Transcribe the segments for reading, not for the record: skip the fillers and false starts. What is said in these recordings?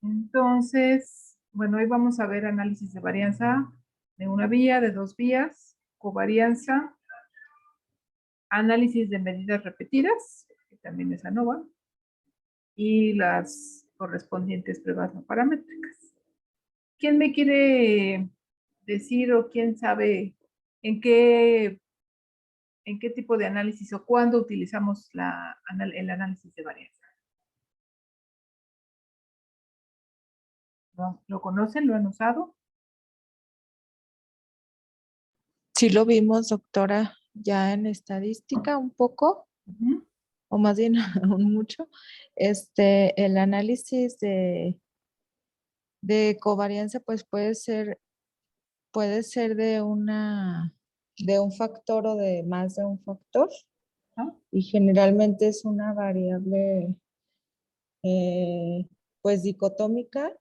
Entonces, bueno, hoy vamos a ver análisis de varianza de una vía, de dos vías, covarianza, análisis de medidas repetidas, que también es ANOVA, y las correspondientes pruebas no paramétricas. ¿Quién me quiere decir o quién sabe en qué tipo de análisis o cuándo utilizamos el análisis de varianza? ¿Lo conocen? ¿Lo han usado? Sí lo vimos, doctora, ya en estadística un poco, o más bien un mucho. El análisis de covarianza, pues puede ser de un factor o de más de un factor, ¿Ah? y generalmente es una variable, pues dicotómica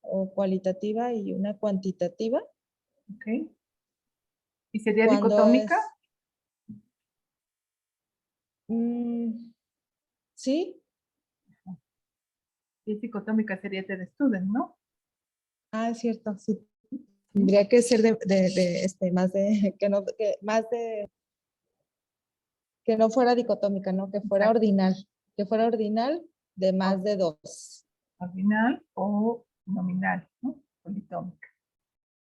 o cualitativa y una cuantitativa. Ok. ¿Y sería Cuando dicotómica? Sí. Si es dicotómica sería de student, ¿no? Ah, es cierto, sí. ¿Sí? Tendría que ser más de, que no fuera dicotómica, ¿no? Exacto. Que fuera ordinal de más de dos. Ordinal o nominal, ¿no? Politómica.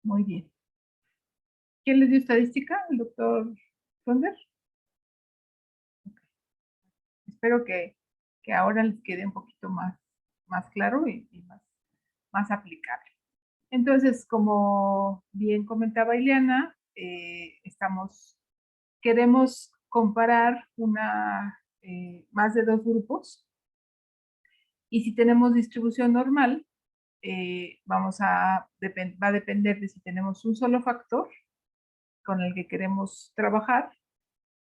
Muy bien. ¿Quién les dio estadística? ¿El doctor Fonder? Okay. Espero que ahora les quede un poquito más claro y más aplicable. Entonces, como bien comentaba Ileana, queremos comparar más de dos grupos, y si tenemos distribución normal, va a depender de si tenemos un solo factor con el que queremos trabajar.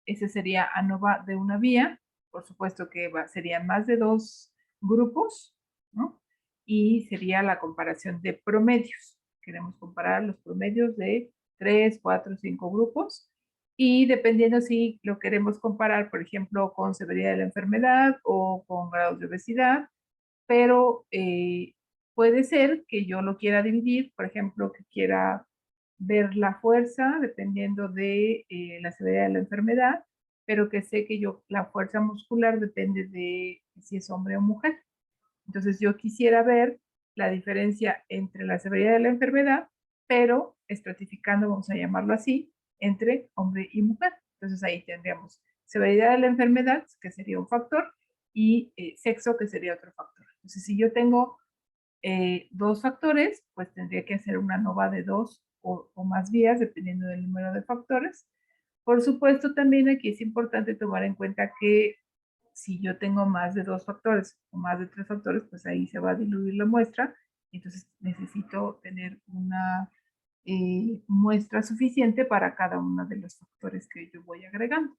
Ese sería ANOVA de una vía, por supuesto que serían más de dos grupos, ¿no? Y sería la comparación de promedios. Queremos comparar los promedios de 3, 4, 5 grupos, y dependiendo si lo queremos comparar, por ejemplo, con severidad de la enfermedad o con grados de obesidad, pero puede ser que yo lo quiera dividir, por ejemplo, que quiera ver la fuerza dependiendo de la severidad de la enfermedad, pero que sé que la fuerza muscular depende de si es hombre o mujer. Entonces yo quisiera ver la diferencia entre la severidad de la enfermedad, pero estratificando, vamos a llamarlo así, entre hombre y mujer. Entonces ahí tendríamos severidad de la enfermedad, que sería un factor, y sexo, que sería otro factor. Entonces, si yo tengo dos factores, pues tendría que hacer una ANOVA de dos o más vías, dependiendo del número de factores. Por supuesto, también aquí es importante tomar en cuenta que si yo tengo más de dos factores o más de tres factores, pues ahí se va a diluir la muestra. Entonces necesito tener una muestra suficiente para cada uno de los factores que yo voy agregando.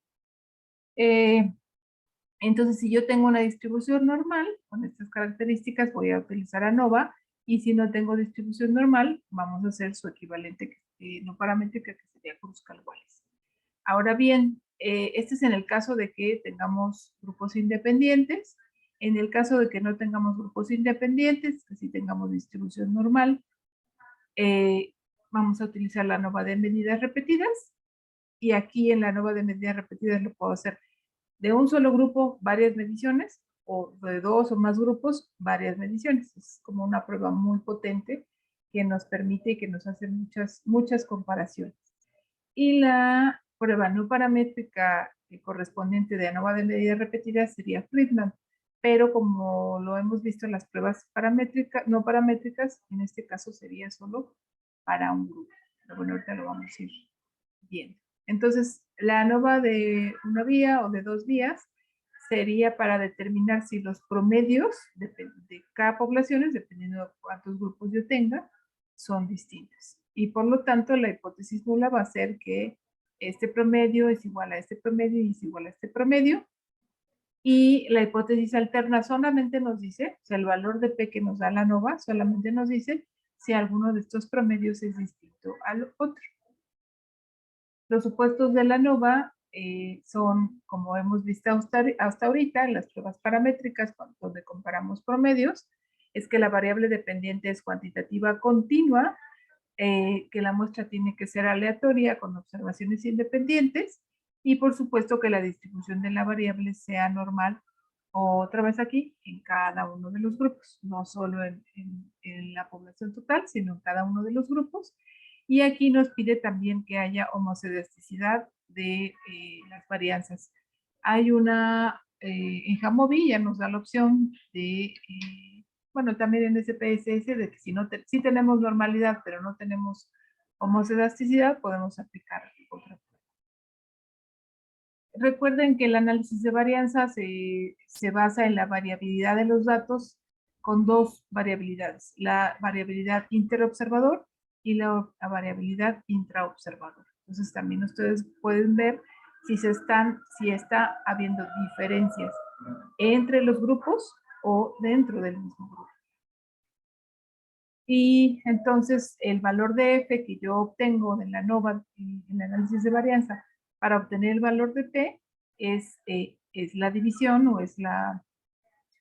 Entonces, si yo tengo una distribución normal con estas características, voy a utilizar ANOVA, y si no tengo distribución normal, vamos a hacer su equivalente no paramétrica, que sería Kruskal-Wallis. Ahora bien, este es en el caso de que tengamos grupos independientes. En el caso de que no tengamos grupos independientes, que sí tengamos distribución normal, vamos a utilizar la ANOVA de medidas repetidas, y aquí en la ANOVA de medidas repetidas lo puedo hacer de un solo grupo varias mediciones, o de dos o más grupos varias mediciones. Es como una prueba muy potente que nos permite y que nos hace muchas comparaciones. Y la prueba no paramétrica correspondiente de ANOVA de medidas repetidas sería Friedman, pero como lo hemos visto en las pruebas no paramétricas, en este caso sería solo para un grupo. Pero bueno, ahorita lo vamos a ir viendo. Entonces, la ANOVA de una vía o de dos vías sería para determinar si los promedios de cada población, dependiendo de cuántos grupos yo tenga, son distintos. Y por lo tanto, la hipótesis nula va a ser que este promedio es igual a este promedio y es igual a este promedio. Y la hipótesis alterna solamente nos dice, o sea, el valor de P que nos da la ANOVA solamente nos dice si alguno de estos promedios es distinto al otro. Los supuestos de la ANOVA son, como hemos visto hasta ahorita, las pruebas paramétricas, donde comparamos promedios, es que la variable dependiente es cuantitativa continua, que la muestra tiene que ser aleatoria con observaciones independientes y por supuesto que la distribución de la variable sea normal, otra vez aquí, en cada uno de los grupos, no solo en la población total, sino en cada uno de los grupos. Y aquí nos pide también que haya homozedesticidad de las varianzas. Hay una, en Jamovi ya nos da la opción de, bueno, también en SPSS, de que si, no si tenemos normalidad, pero no tenemos homozedesticidad, podemos aplicar otra. Recuerden que el análisis de varianza se basa en la variabilidad de los datos con dos variabilidades, la variabilidad interobservador y la variabilidad intraobservador. Entonces también ustedes pueden ver si está habiendo diferencias entre los grupos o dentro del mismo grupo. Y entonces el valor de F que yo obtengo de la ANOVA en el análisis de varianza para obtener el valor de P es la división o es la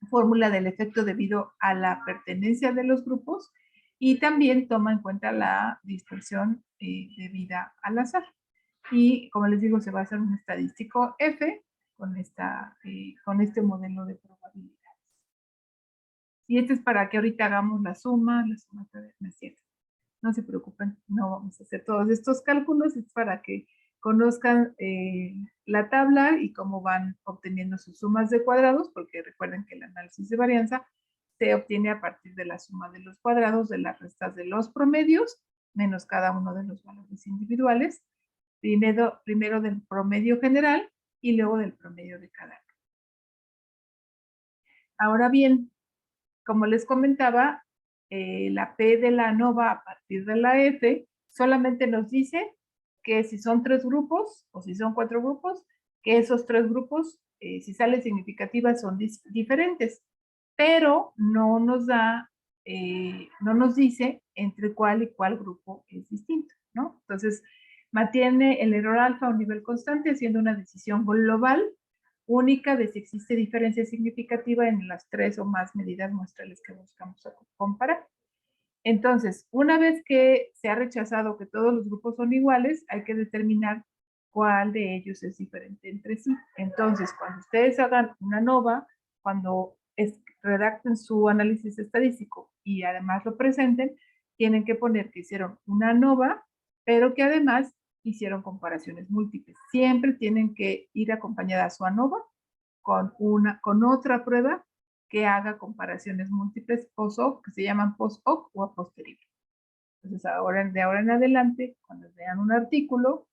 fórmula del efecto debido a la pertenencia de los grupos y también toma en cuenta la dispersión debida al azar. Y como les digo, se va a hacer un estadístico F con este modelo de probabilidad. Y este es para que ahorita hagamos la suma no es cierto. No se preocupen, no vamos a hacer todos estos cálculos, es para que conozcan la tabla y cómo van obteniendo sus sumas de cuadrados, porque recuerden que el análisis de varianza se obtiene a partir de la suma de los cuadrados de las restas de los promedios, menos cada uno de los valores individuales, primero del promedio general y luego del promedio de cada uno. Ahora bien, como les comentaba, la P de la ANOVA a partir de la F solamente nos dice que si son 3 grupos o si son 4 grupos, que esos 3 grupos, si sale significativa, son diferentes, pero no nos dice entre cuál y cuál grupo es distinto, ¿no? Entonces, mantiene el error alfa a un nivel constante, haciendo una decisión global única de si existe diferencia significativa en las 3 o más medidas muestrales que buscamos comparar. Entonces, una vez que se ha rechazado que todos los grupos son iguales, hay que determinar cuál de ellos es diferente entre sí. Entonces, cuando ustedes hagan una ANOVA, cuando redacten su análisis estadístico y además lo presenten, tienen que poner que hicieron una ANOVA, pero que además hicieron comparaciones múltiples. Siempre tienen que ir acompañada a su ANOVA con otra prueba que haga comparaciones múltiples post-hoc, que se llaman post-hoc o a posteriori. Entonces, de ahora en adelante, cuando vean un artículo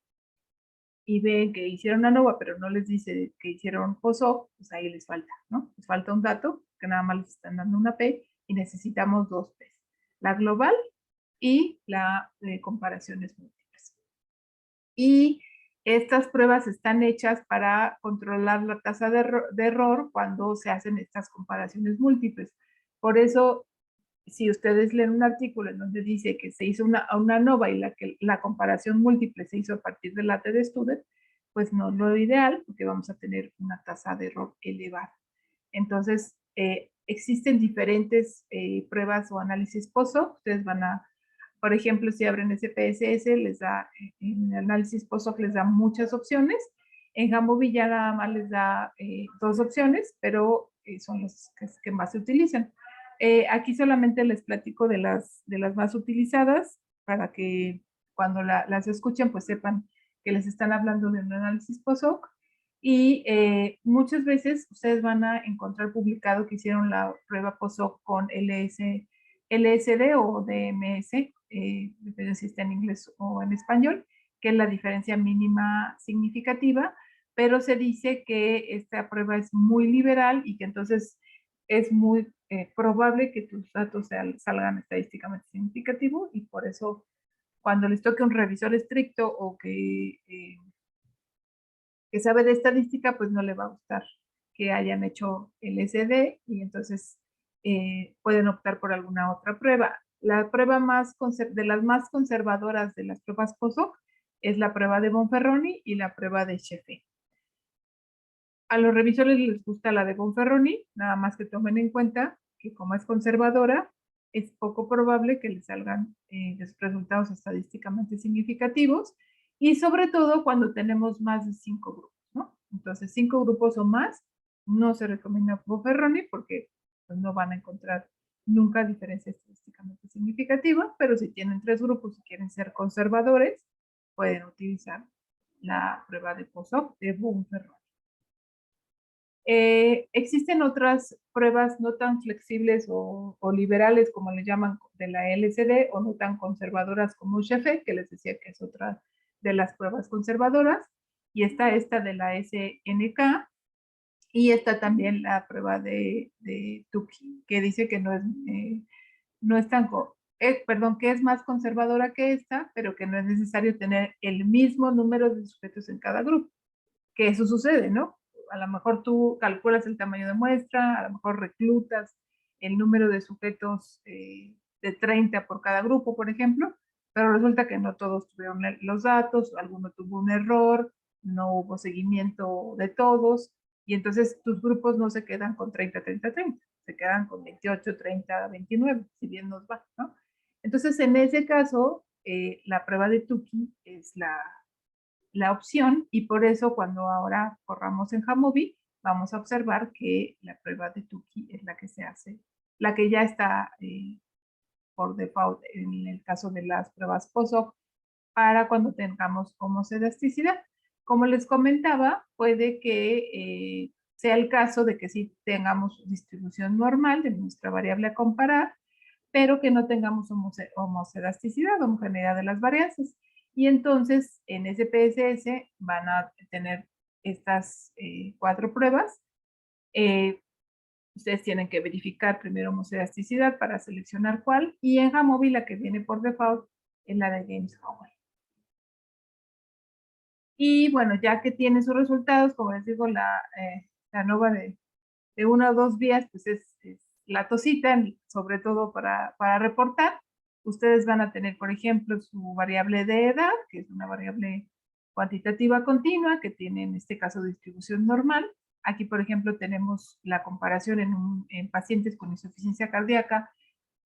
y ven que hicieron ANOVA, pero no les dice que hicieron post-hoc, pues ahí les falta, ¿no? Les falta un dato, que nada más les están dando una P, y necesitamos dos P. La global y la de comparaciones múltiples. Y estas pruebas están hechas para controlar la tasa de error cuando se hacen estas comparaciones múltiples. Por eso, si ustedes leen un artículo en donde dice que se hizo una ANOVA y la comparación múltiple se hizo a partir de la TDStudent, pues no es lo ideal, porque vamos a tener una tasa de error elevada. Entonces, existen diferentes pruebas o análisis post-hoc. Ustedes van a, por ejemplo, si abren SPSS, les da, en el análisis post-hoc les da muchas opciones. En Jamovi ya nada más les da 2 opciones, pero son las que más se utilizan. Aquí solamente les platico de las más utilizadas para que cuando las escuchen, pues sepan que les están hablando de un análisis post-hoc. Y muchas veces ustedes van a encontrar publicado que hicieron la prueba post-hoc con LSD o DMS, depende si está en inglés o en español, que es la diferencia mínima significativa, pero se dice que esta prueba es muy liberal y que entonces es muy probable que tus datos salgan estadísticamente significativos, y por eso cuando les toque un revisor estricto o que sabe de estadística, pues no le va a gustar que hayan hecho el SD y entonces pueden optar por alguna otra prueba. La prueba de las más conservadoras de las pruebas post-hoc es la prueba de Bonferroni y la prueba de Sheffield. A los revisores les gusta la de Bonferroni, nada más que tomen en cuenta que como es conservadora, es poco probable que le salgan resultados estadísticamente significativos, y sobre todo cuando tenemos más de 5 grupos, ¿no? Entonces, 5 grupos o más, no se recomienda Buffon-Ferroni porque pues, no van a encontrar nunca diferencia estadísticamente significativa, pero si tienen 3 grupos y quieren ser conservadores, pueden utilizar la prueba de Poisson de Buffon-Ferroni. Existen otras pruebas no tan flexibles o liberales, como le llaman, de la LCD, o no tan conservadoras como Sheffield, que les decía que es otra de las pruebas conservadoras, y está esta de la SNK, y está también la prueba de Tukey, que dice que no es tan, perdón, que es más conservadora que esta, pero que no es necesario tener el mismo número de sujetos en cada grupo, que eso sucede, ¿no? A lo mejor tú calculas el tamaño de muestra, a lo mejor reclutas el número de sujetos de 30 por cada grupo, por ejemplo, pero resulta que no todos tuvieron los datos, alguno tuvo un error, no hubo seguimiento de todos, y entonces tus grupos no se quedan con 30, 30, 30, se quedan con 28, 30, 29, si bien nos va, ¿no? Entonces, en ese caso, la prueba de Tukey es la opción, y por eso cuando ahora corramos en Jamovi, vamos a observar que la prueba de Tukey es la que se hace, la que ya está por default en el caso de las pruebas POSOC para cuando tengamos homocelasticidad. Como les comentaba, puede que sea el caso de que sí tengamos distribución normal de nuestra variable a comparar, pero que no tengamos homocelasticidad, homogeneidad de las varianzas. Y entonces en SPSS van a tener estas 4 pruebas. Ustedes tienen que verificar primero homocelasticidad para seleccionar cuál, y en Jamovi la que viene por default es la de James Howell. Y bueno, ya que tiene sus resultados, como les digo, la ANOVA de 1 o 2 vías, pues es la tosita, sobre todo para reportar. Ustedes van a tener, por ejemplo, su variable de edad, que es una variable cuantitativa continua, que tiene en este caso distribución normal. Aquí, por ejemplo, tenemos la comparación en pacientes con insuficiencia cardíaca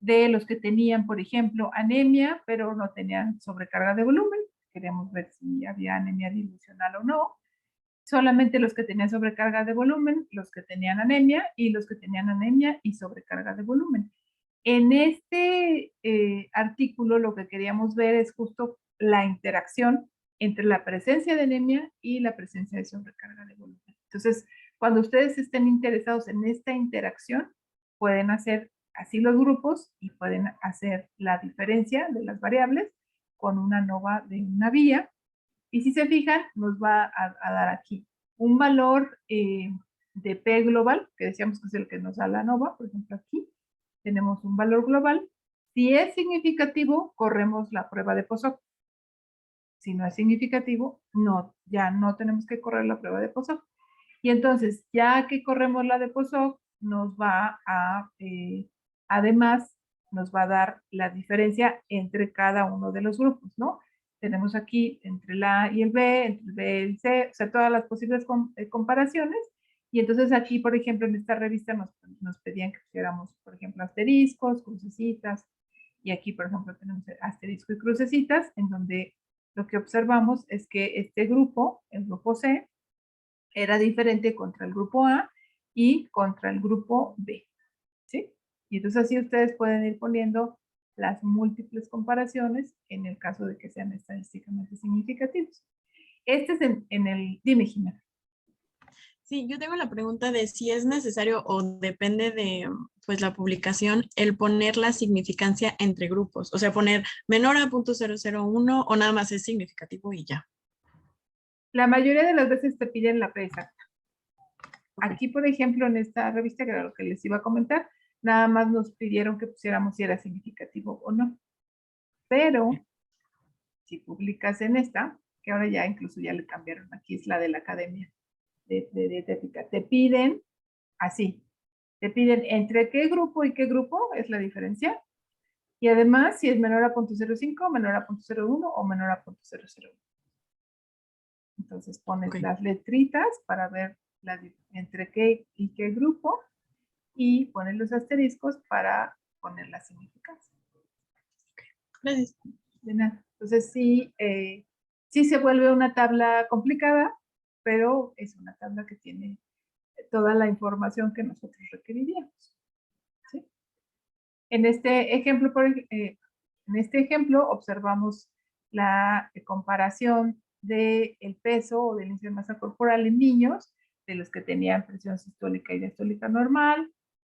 de los que tenían, por ejemplo, anemia, pero no tenían sobrecarga de volumen. Queríamos ver si había anemia dilucional o no. Solamente los que tenían sobrecarga de volumen, los que tenían anemia y los que tenían anemia y sobrecarga de volumen. En este artículo lo que queríamos ver es justo la interacción entre la presencia de anemia y la presencia de sobrecarga de volumen. Entonces, cuando ustedes estén interesados en esta interacción, pueden hacer así los grupos y pueden hacer la diferencia de las variables con una ANOVA de una vía. Y si se fijan, nos va a dar aquí un valor de P global, que decíamos que es el que nos da la ANOVA. Por ejemplo, aquí tenemos un valor global. Si es significativo, corremos la prueba de POSOC. Si no es significativo, no, ya no tenemos que correr la prueba de POSOC. Y entonces, ya que corremos la de POSOC, nos va a, además, nos va a dar la diferencia entre cada uno de los grupos, ¿no? Tenemos aquí entre el A y el B, entre el B y el C, o sea, todas las posibles comparaciones. Y entonces aquí, por ejemplo, en esta revista nos pedían que pusiéramos, por ejemplo, asteriscos, crucecitas. Y aquí, por ejemplo, tenemos asterisco y crucecitas, en donde lo que observamos es que este grupo, el grupo C, era diferente contra el grupo A y contra el grupo B, ¿sí? Y entonces así ustedes pueden ir poniendo las múltiples comparaciones en el caso de que sean estadísticamente significativos. Este es en el, dime, Jimena. Sí, yo tengo la pregunta de si es necesario o depende de pues la publicación el poner la significancia entre grupos, o sea, poner menor a 0.001 o nada más es significativo y ya. La mayoría de las veces te piden la P exacta. Aquí, por ejemplo, en esta revista, que era lo que les iba a comentar, nada más nos pidieron que pusiéramos si era significativo o no. Pero si publicas en esta, que ahora ya incluso ya le cambiaron, aquí es la de la Academia de Dietética, te piden así, te piden entre qué grupo y qué grupo es la diferencia, y además si es menor a 0.05, menor a 0.01 o menor a 0.001. Entonces pones las letritas para ver entre qué y qué grupo, y poner los asteriscos para poner la significancia. Gracias. De nada. Entonces sí, sí se vuelve una tabla complicada, pero es una tabla que tiene toda la información que nosotros requeriríamos. ¿Sí? En este ejemplo, observamos la comparación del peso o del índice de masa corporal en niños, de los que tenían presión sistólica y diastólica normal,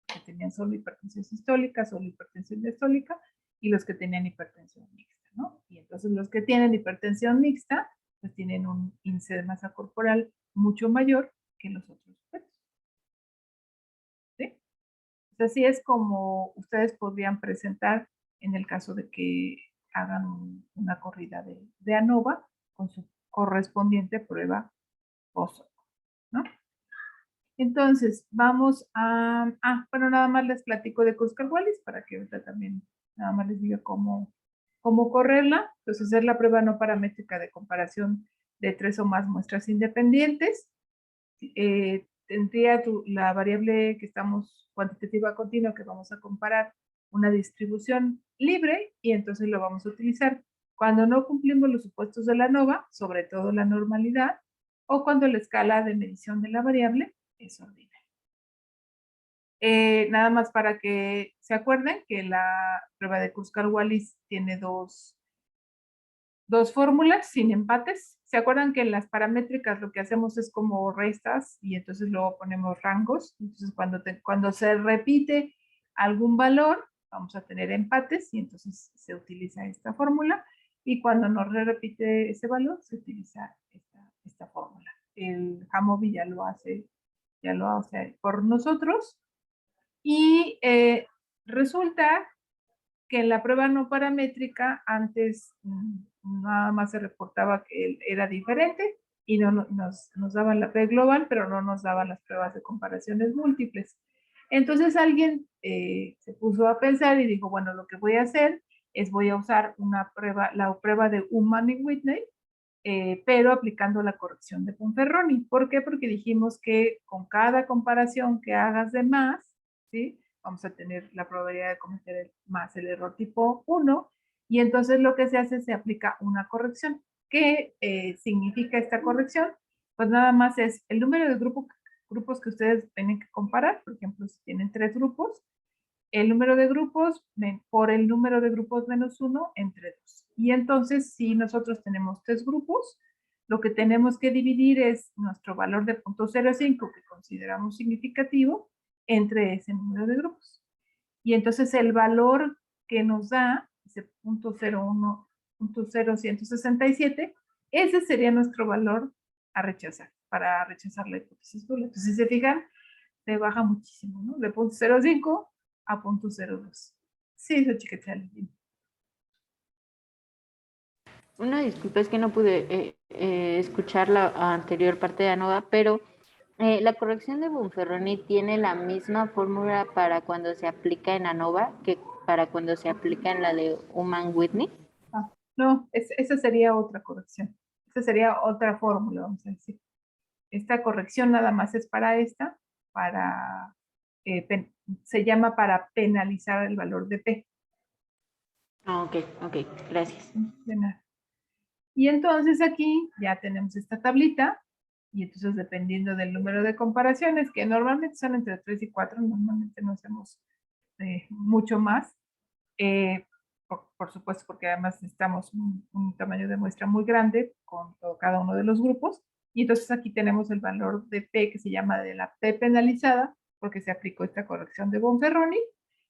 que tenían solo hipertensión sistólica, solo hipertensión diastólica, y los que tenían hipertensión mixta, ¿no? Y entonces los que tienen hipertensión mixta, pues tienen un índice de masa corporal mucho mayor que los otros sujetos. ¿Sí? Así es como ustedes podrían presentar en el caso de que hagan una corrida de ANOVA con su correspondiente prueba POSO, ¿no? Entonces, vamos a... bueno, nada más les platico de Kruskal-Wallis para que ahorita también nada más les diga cómo correrla. Entonces, es la prueba no paramétrica de comparación de 3 o más muestras independientes. Tendría la variable que estamos cuantitativa continua que vamos a comparar una distribución libre y entonces lo vamos a utilizar cuando no cumplimos los supuestos de la ANOVA, sobre todo la normalidad, o cuando la escala de medición de la variable es ordinaria. Nada más para que se acuerden que la prueba de Kruskal-Wallis tiene dos fórmulas sin empates. ¿Se acuerdan que en las paramétricas lo que hacemos es como restas y entonces luego ponemos rangos? Entonces cuando se repite algún valor, vamos a tener empates y entonces se utiliza esta fórmula. Y cuando no repite ese valor, se utiliza esta fórmula. El Jamovi ya lo hace por nosotros. Y resulta que en la prueba no paramétrica antes nada más se reportaba que era diferente y no nos daban la P global, pero no nos daban las pruebas de comparaciones múltiples. Entonces alguien se puso a pensar y dijo, bueno, lo que voy a hacer es voy a usar la prueba de Ullmann y Whitney, pero aplicando la corrección de Ponferroni. ¿Por qué? Porque dijimos que con cada comparación que hagas de más, ¿sí? Vamos a tener la probabilidad de cometer más el error tipo 1, y entonces lo que se hace, se aplica una corrección. ¿Qué significa esta corrección? Pues nada más es el número de grupos que ustedes tienen que comparar. Por ejemplo, si tienen 3 grupos, el número de grupos por el número de grupos menos 1 entre 2. Y entonces, si nosotros tenemos 3 grupos, lo que tenemos que dividir es nuestro valor de 0.05 que consideramos significativo entre ese número de grupos. Y entonces el valor que nos da, ese 0.01, 0.0167, ese sería nuestro valor a rechazar, para rechazar la hipótesis nula. Entonces, si se fijan, se baja muchísimo, ¿no? De 0.05 a 0.02. Sí, eso chiquete. Una disculpa, es que no pude escuchar la anterior parte de ANOVA, pero la corrección de Bonferroni tiene la misma fórmula para cuando se aplica en ANOVA que para cuando se aplica en la de Ullmann-Whitney. No, esa sería otra corrección. Esa sería otra fórmula, vamos a decir. Esta corrección nada más es para se llama para penalizar el valor de P. Ok, gracias. De nada. Y entonces aquí ya tenemos esta tablita, y entonces dependiendo del número de comparaciones, que normalmente son entre 3 y 4, normalmente no hacemos mucho más, por supuesto, porque además necesitamos un tamaño de muestra muy grande con cada uno de los grupos, y entonces aquí tenemos el valor de P que se llama de la P penalizada, porque se aplicó esta corrección de Bonferroni,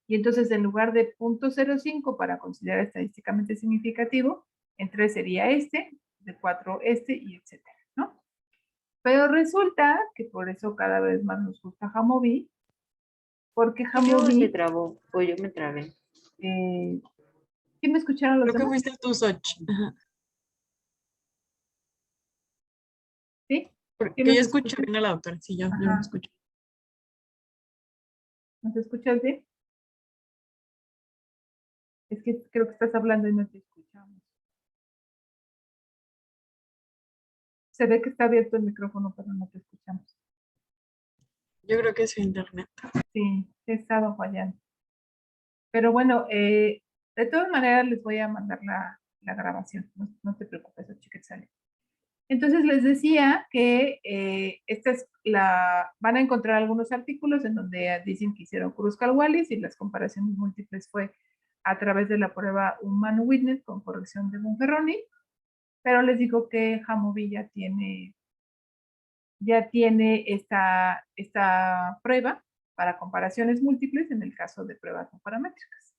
y entonces en lugar de 0.05 para considerar estadísticamente significativo, en 3 sería este, de 4 este, y etcétera, ¿no? Pero resulta que por eso cada vez más nos gusta Jamovi, porque Jamovi... se trabó, o yo me trabé. ¿Sí me escucharon los Creo que demás? fuiste tú, Soch. ¿Sí? Porque ¿Sí yo escucho bien a la doctora. Sí, yo me escucho. ¿Nos escuchas bien? Es que creo que estás hablando y no te escuchamos. Se ve que está abierto el micrófono, pero no te escuchamos. Yo creo que es su internet. Sí, he estado fallando. Pero bueno, de todas maneras les voy a mandar la grabación. No te preocupes, Chiquetzali. Entonces les decía que van a encontrar algunos artículos en donde dicen que hicieron Kruskal-Wallis y las comparaciones múltiples fue a través de la prueba Human-Witness con corrección de Bonferroni, pero les digo que Jamovi ya tiene esta prueba para comparaciones múltiples en el caso de pruebas no paramétricas.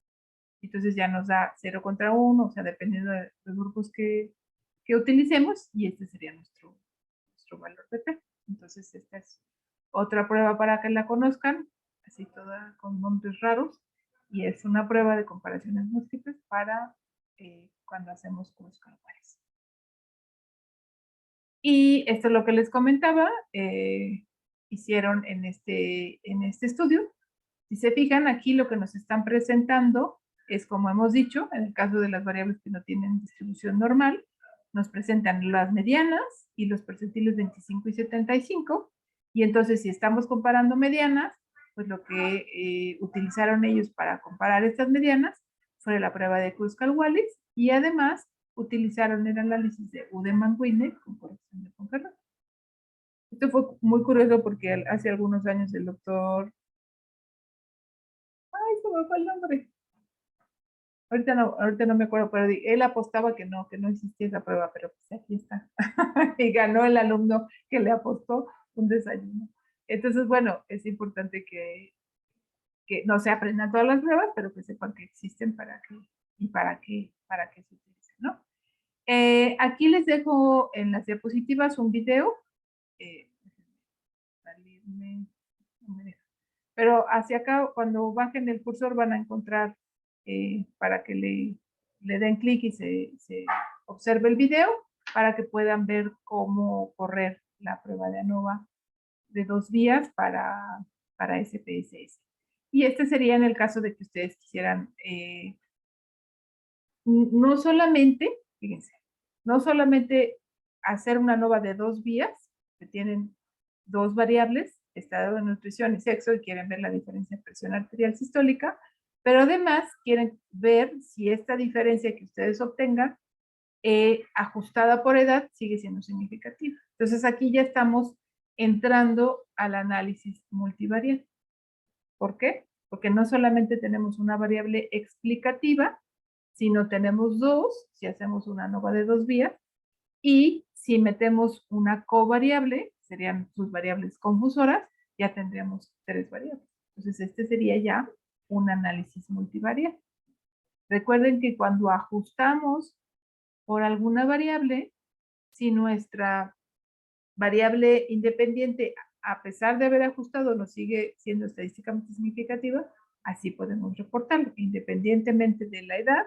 Entonces ya nos da 0 contra 1, o sea, dependiendo de los grupos que utilicemos, y este sería nuestro valor de P. Entonces esta es otra prueba para que la conozcan, así toda con nombres raros, y es una prueba de comparaciones múltiples para cuando hacemos Kruskal-Wallis. Y esto es lo que les comentaba, hicieron en este estudio. Si se fijan, aquí lo que nos están presentando es, como hemos dicho, en el caso de las variables que no tienen distribución normal, nos presentan las medianas y los percentiles 25 y 75, y entonces si estamos comparando medianas, pues lo que utilizaron ellos para comparar estas medianas fue la prueba de Kruskal-Wallis, y además utilizaron el análisis de Udemann-Wiener con corrección de Bonferroni. Esto fue muy curioso porque hace algunos años el doctor... Ay, se me fue el nombre. Ahorita no me acuerdo, pero él apostaba que no existía esa prueba, pero pues aquí está. Y ganó el alumno que le apostó un desayuno. Entonces, bueno, es importante que no se aprendan todas las pruebas, pero que sepan que existen para qué se utilizan, ¿no? Aquí les dejo en las diapositivas un video. Pero hacia acá, cuando bajen el cursor, van a encontrar para que le den clic y se observe el video para que puedan ver cómo correr la prueba de ANOVA de 2 vías para SPSS. Y este sería en el caso de que ustedes quisieran no solamente, fíjense, no solamente hacer una ANOVA de 2 vías, que tienen 2 variables, estado de nutrición y sexo, y quieren ver la diferencia en presión arterial sistólica, pero además quieren ver si esta diferencia que ustedes obtengan, ajustada por edad, sigue siendo significativa. Entonces aquí ya estamos entrando al análisis multivariable. ¿Por qué? Porque no solamente tenemos una variable explicativa, sino tenemos 2, si hacemos una ANOVA de 2 vías, y si metemos una covariable, serían sus variables confusoras, ya tendríamos 3 variables. Entonces, este sería ya un análisis multivariable. Recuerden que cuando ajustamos por alguna variable, si nuestra variable independiente, a pesar de haber ajustado, nos sigue siendo estadísticamente significativa, así podemos reportarlo, independientemente de la edad.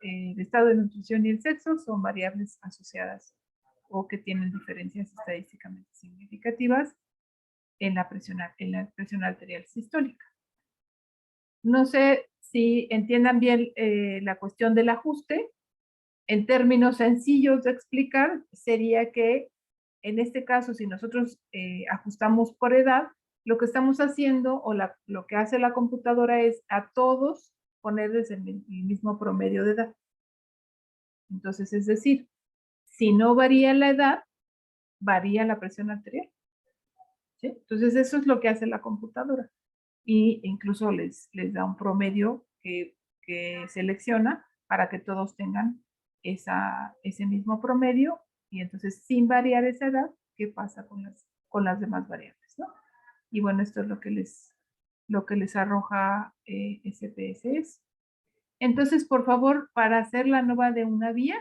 El estado de nutrición y el sexo son variables asociadas o que tienen diferencias estadísticamente significativas en la presión arterial sistólica. No sé si entiendan bien la cuestión del ajuste. En términos sencillos de explicar, sería que en este caso, si nosotros ajustamos por edad, lo que estamos haciendo o lo que hace la computadora es a todos ponerles el mismo promedio de edad. Entonces, es decir, si no varía la edad, varía la presión arterial. ¿Sí? Entonces, eso es lo que hace la computadora. Y incluso les da un promedio que selecciona para que todos tengan ese mismo promedio, y entonces sin variar esa edad, ¿qué pasa con las demás variables, ¿no? Y bueno, esto es lo que les arroja SPSS. Entonces, por favor, para hacer la ANOVA de una vía,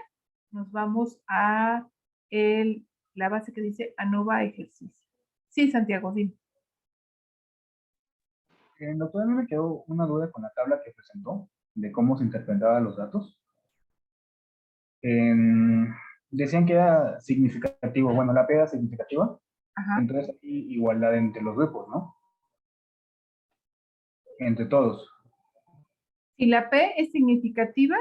nos vamos a la base que dice ANOVA ejercicio. Sí, Santiago, dime. Doctor, a mí me quedó una duda con la tabla que presentó de cómo se interpretaban los datos. Decían que era significativo, bueno, la P era significativa. Ajá. Entonces hay igualdad entre los grupos, ¿no? Entre todos. Si la P es significativa,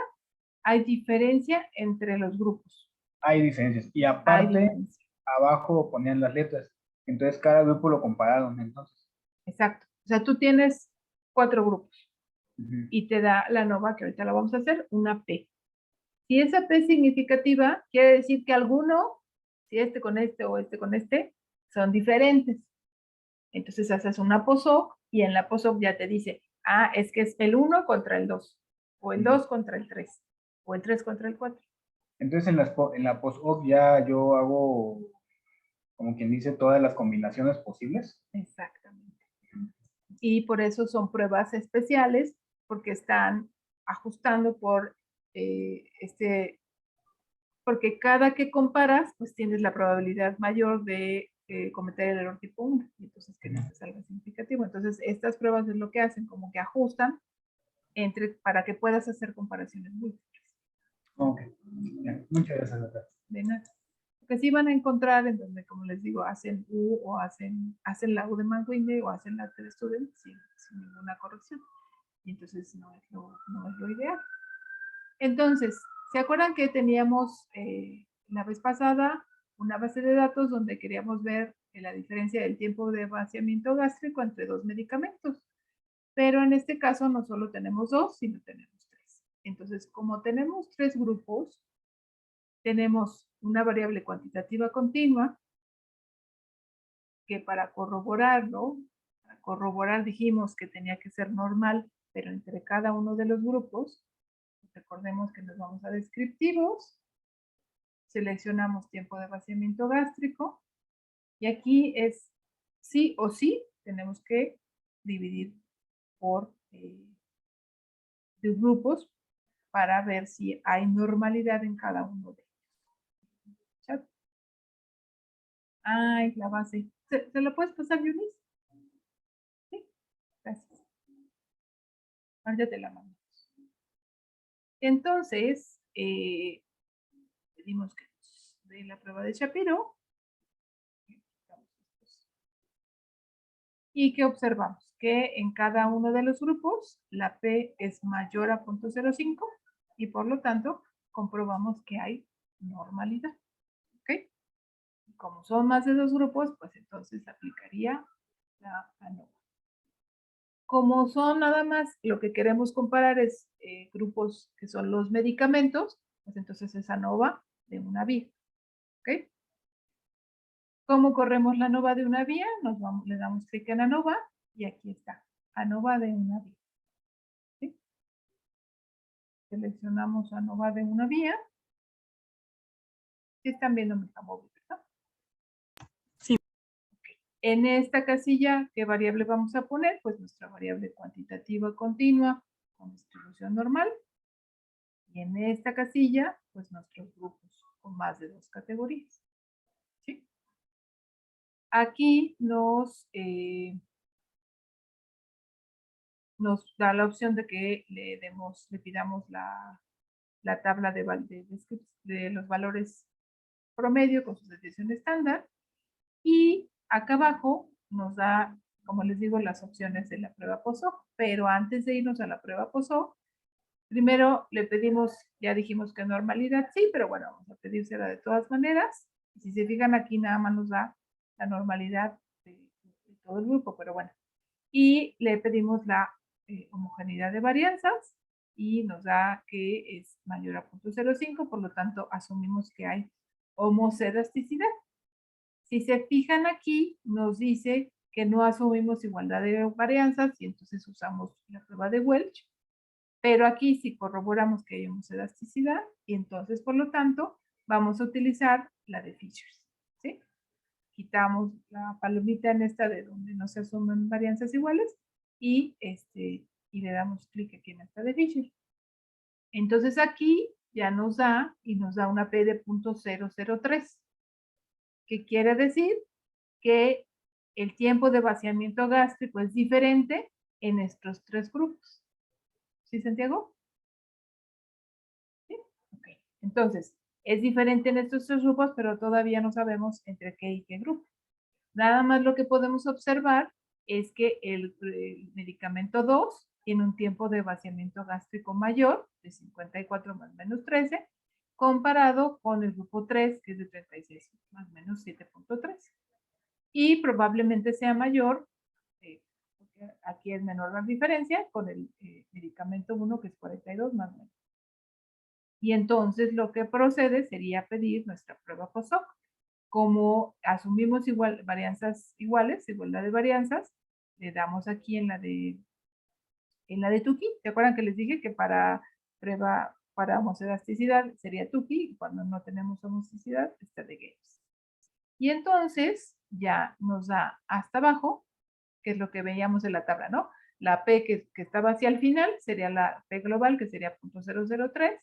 hay diferencia entre los grupos. Hay diferencias. Y aparte, abajo ponían las letras. Entonces cada grupo lo compararon, entonces. Exacto. O sea, tú tienes 4 grupos Y te da la ANOVA, que ahorita la vamos a hacer, una P. Si esa P es significativa, quiere decir que alguno, si este con este o este con este, son diferentes. Entonces haces una POSOC y en la POSOC ya te dice, ah, es que es el 1 contra el 2, o el 2 contra el 3, o el 3 contra el 4. Entonces en la post-op ya yo hago, como quien dice, todas las combinaciones posibles. Exactamente. Y por eso son pruebas especiales, porque están ajustando por porque cada que comparas, pues tienes la probabilidad mayor de cometer el error tipo 1, y entonces que no te salga significativo. Entonces, estas pruebas es lo que hacen, como que ajustan para que puedas hacer comparaciones múltiples. Ok, bien. Muchas gracias, doctora. De nada. Porque sí van a encontrar en donde, como les digo, hacen U o hacen la U de Manguinde o hacen la T de Student sin ninguna corrección. Y entonces no es lo ideal. Entonces, ¿se acuerdan que teníamos la vez pasada una base de datos donde queríamos ver la diferencia del tiempo de vaciamiento gástrico entre 2 medicamentos? Pero en este caso no solo tenemos 2, sino tenemos 3. Entonces, como tenemos 3 grupos, tenemos una variable cuantitativa continua que para corroborar dijimos que tenía que ser normal, pero entre cada uno de los grupos. Recordemos que nos vamos a descriptivos, seleccionamos tiempo de vaciamiento gástrico y aquí es sí o sí tenemos que dividir por los grupos para ver si hay normalidad en cada uno de ellos. Ay, la base. ¿Se la puedes pasar, Yunis? Sí, gracias. Ahora ya te la mando. Entonces, pedimos que nos dé la prueba de Shapiro. ¿Y qué observamos? Que en cada uno de los grupos la P es mayor a 0.05 y por lo tanto comprobamos que hay normalidad. ¿Ok? Y como son más de 2 grupos, pues entonces aplicaría la ANOVA. Como son nada más, lo que queremos comparar es grupos que son los medicamentos, pues entonces es ANOVA de una vía. ¿Ok? ¿Cómo corremos la ANOVA de una vía? Le damos clic en ANOVA y aquí está, ANOVA de una vía. ¿Sí? Seleccionamos ANOVA de una vía. ¿Sí están viendo mi móvil, verdad? Sí. Okay. En esta casilla, ¿qué variable vamos a poner? Pues nuestra variable cuantitativa continua con distribución normal. Y en esta casilla, pues nuestros grupos con más de 2 categorías. ¿Sí? Aquí nos da la opción de que le pidamos la tabla de los valores promedio con su desviación estándar. Y acá abajo nos da, como les digo, las opciones de la prueba POSOC. Pero antes de irnos a la prueba POSOC, primero le pedimos, ya dijimos que normalidad sí, pero bueno, vamos a pedírsela de todas maneras. Si se fijan aquí nada más nos da la normalidad de todo el grupo, pero bueno. Y le pedimos la homogeneidad de varianzas y nos da que es mayor a 0.05, por lo tanto asumimos que hay homocelasticidad. Si se fijan aquí, nos dice que no asumimos igualdad de varianzas y entonces usamos la prueba de Welch. Pero aquí sí corroboramos que hay homocelasticidad y entonces, por lo tanto, vamos a utilizar la de Fishers. ¿Sí? Quitamos la palomita en esta de donde no se asumen varianzas iguales y le damos clic aquí en esta de Fisher. Entonces aquí ya nos da una P de 0.003, que quiere decir que el tiempo de vaciamiento gástrico es diferente en estos 3 grupos. ¿Sí, Santiago? ¿Sí? Ok. Entonces, es diferente en estos 3 grupos, pero todavía no sabemos entre qué y qué grupo. Nada más lo que podemos observar es que el medicamento 2 tiene un tiempo de vaciamiento gástrico mayor, de 54 más menos 13, comparado con el grupo 3, que es de 36 más menos 7.3. y probablemente sea mayor, porque aquí es menor la diferencia, con el medicamento 1 que es 42 más o menos. Y entonces lo que procede sería pedir nuestra prueba post-hoc. Como asumimos varianzas iguales, igualdad de varianzas, le damos aquí en la de Tukey. ¿Se acuerdan que les dije que para prueba para homoelasticidad sería Tukey y cuando no tenemos homoelasticidad está de Ghebs? Y entonces ya nos da hasta abajo, que es lo que veíamos en la tabla, ¿no? La P que estaba hacia el final sería la P global, que sería 0.003,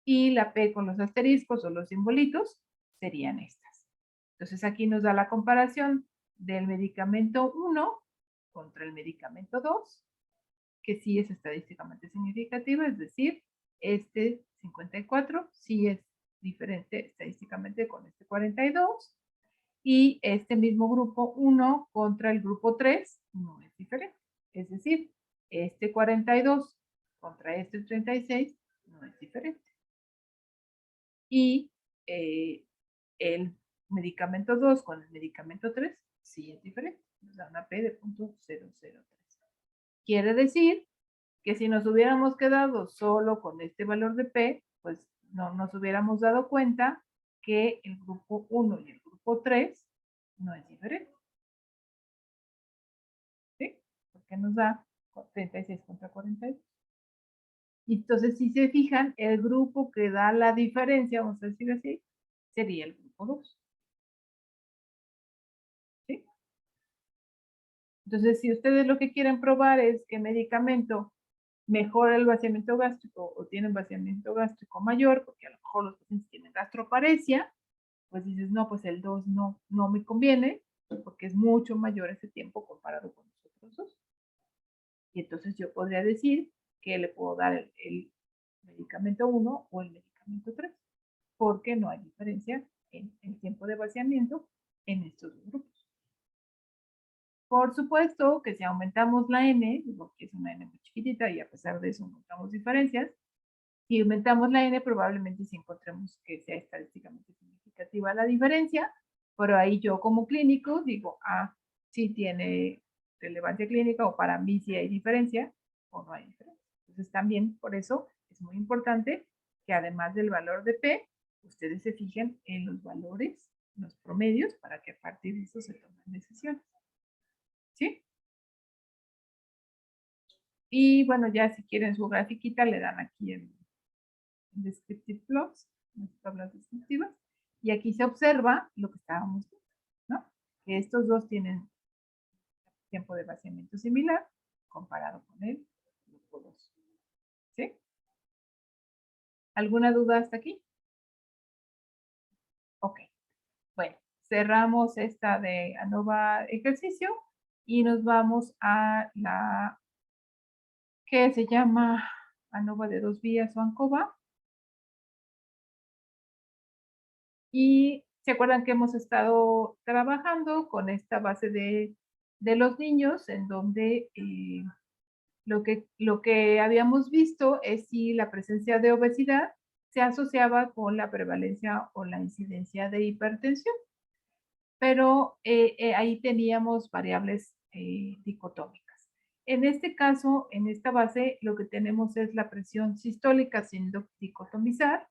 y la P con los asteriscos o los simbolitos serían estas. Entonces aquí nos da la comparación del medicamento 1 contra el medicamento 2, que sí es estadísticamente significativo, es decir, este 54 sí es diferente estadísticamente con este 42, y este mismo grupo 1 contra el grupo 3 no es diferente. Es decir, este 42 contra este 36 no es diferente. Y el medicamento 2 con el medicamento 3 sí es diferente. Nos da una P de 0.003. Quiere decir que si nos hubiéramos quedado solo con este valor de P, pues no nos hubiéramos dado cuenta que el grupo 1 y el grupo 3 no es diferente. ¿Sí? Porque nos da 36 contra 42. Y entonces, si se fijan, el grupo que da la diferencia, vamos a decir así, sería el grupo 2. ¿Sí? Entonces, si ustedes lo que quieren probar es que el medicamento mejora el vaciamiento gástrico o tiene un vaciamiento gástrico mayor, porque a lo mejor los pacientes tienen gastroparesia, pues dices, no, pues el 2 no me conviene, porque es mucho mayor ese tiempo comparado con los otros dos. Y entonces yo podría decir que le puedo dar el medicamento 1 o el medicamento 3, porque no hay diferencia en el tiempo de vaciamiento en estos dos grupos. Por supuesto que si aumentamos la N, porque es una N muy chiquitita y a pesar de eso encontramos diferencias, si aumentamos la N probablemente sí encontremos que sea estadísticamente significativa la diferencia, pero ahí yo como clínico digo, sí tiene relevancia clínica o para mí sí hay diferencia o no hay diferencia. Entonces también por eso es muy importante que además del valor de P, ustedes se fijen en los valores, los promedios, para que a partir de eso se tomen decisiones. ¿Sí? Y bueno, ya si quieren su grafiquita, le dan aquí en Descriptive Plots, en las tablas descriptivas, y aquí se observa lo que estábamos viendo, ¿no? Que estos dos tienen tiempo de vaciamiento similar comparado con el grupo 2. ¿Sí? ¿Alguna duda hasta aquí? Ok. Bueno, cerramos esta de ANOVA ejercicio y nos vamos a la que se llama ANOVA de 2 vías o ANCOVA. Y se acuerdan que hemos estado trabajando con esta base de los niños, en donde lo que habíamos visto es si la presencia de obesidad se asociaba con la prevalencia o la incidencia de hipertensión. Pero ahí teníamos variables dicotómicas. En este caso, en esta base, lo que tenemos es la presión sistólica sin dicotomizar.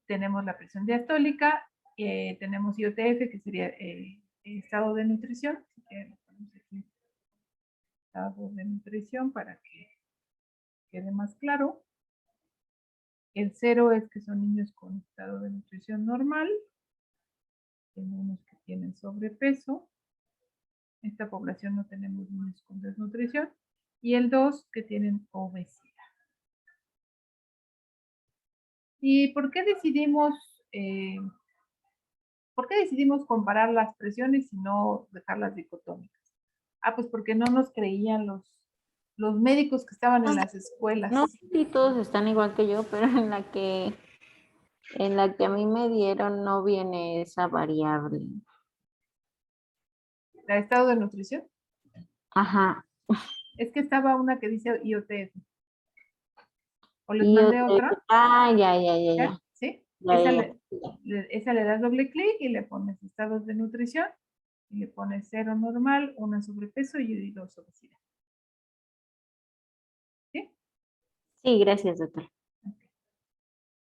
Tenemos la presión diastólica, tenemos IOTF, que sería estado de nutrición. Estado de nutrición para que quede más claro. El 0 es que son niños con estado de nutrición normal. Tenemos que tienen sobrepeso. Esta población no tenemos niños con desnutrición. Y el 2 que tienen obesidad. ¿Y por qué decidimos comparar las presiones y no dejarlas dicotómicas? Pues porque no nos creían los médicos que estaban en las escuelas. No sé si todos están igual que yo, pero en la que a mí me dieron no viene esa variable. ¿La estado de nutrición? Ajá. Es que estaba una que dice IOTF. ¿O les mandé otra? Ya. ¿Sí? Ya. Esa le das doble clic y le pones estados de nutrición Y le pone 0 normal, 1 sobrepeso y 2 obesidad. ¿Sí? Sí, gracias, doctor. Okay.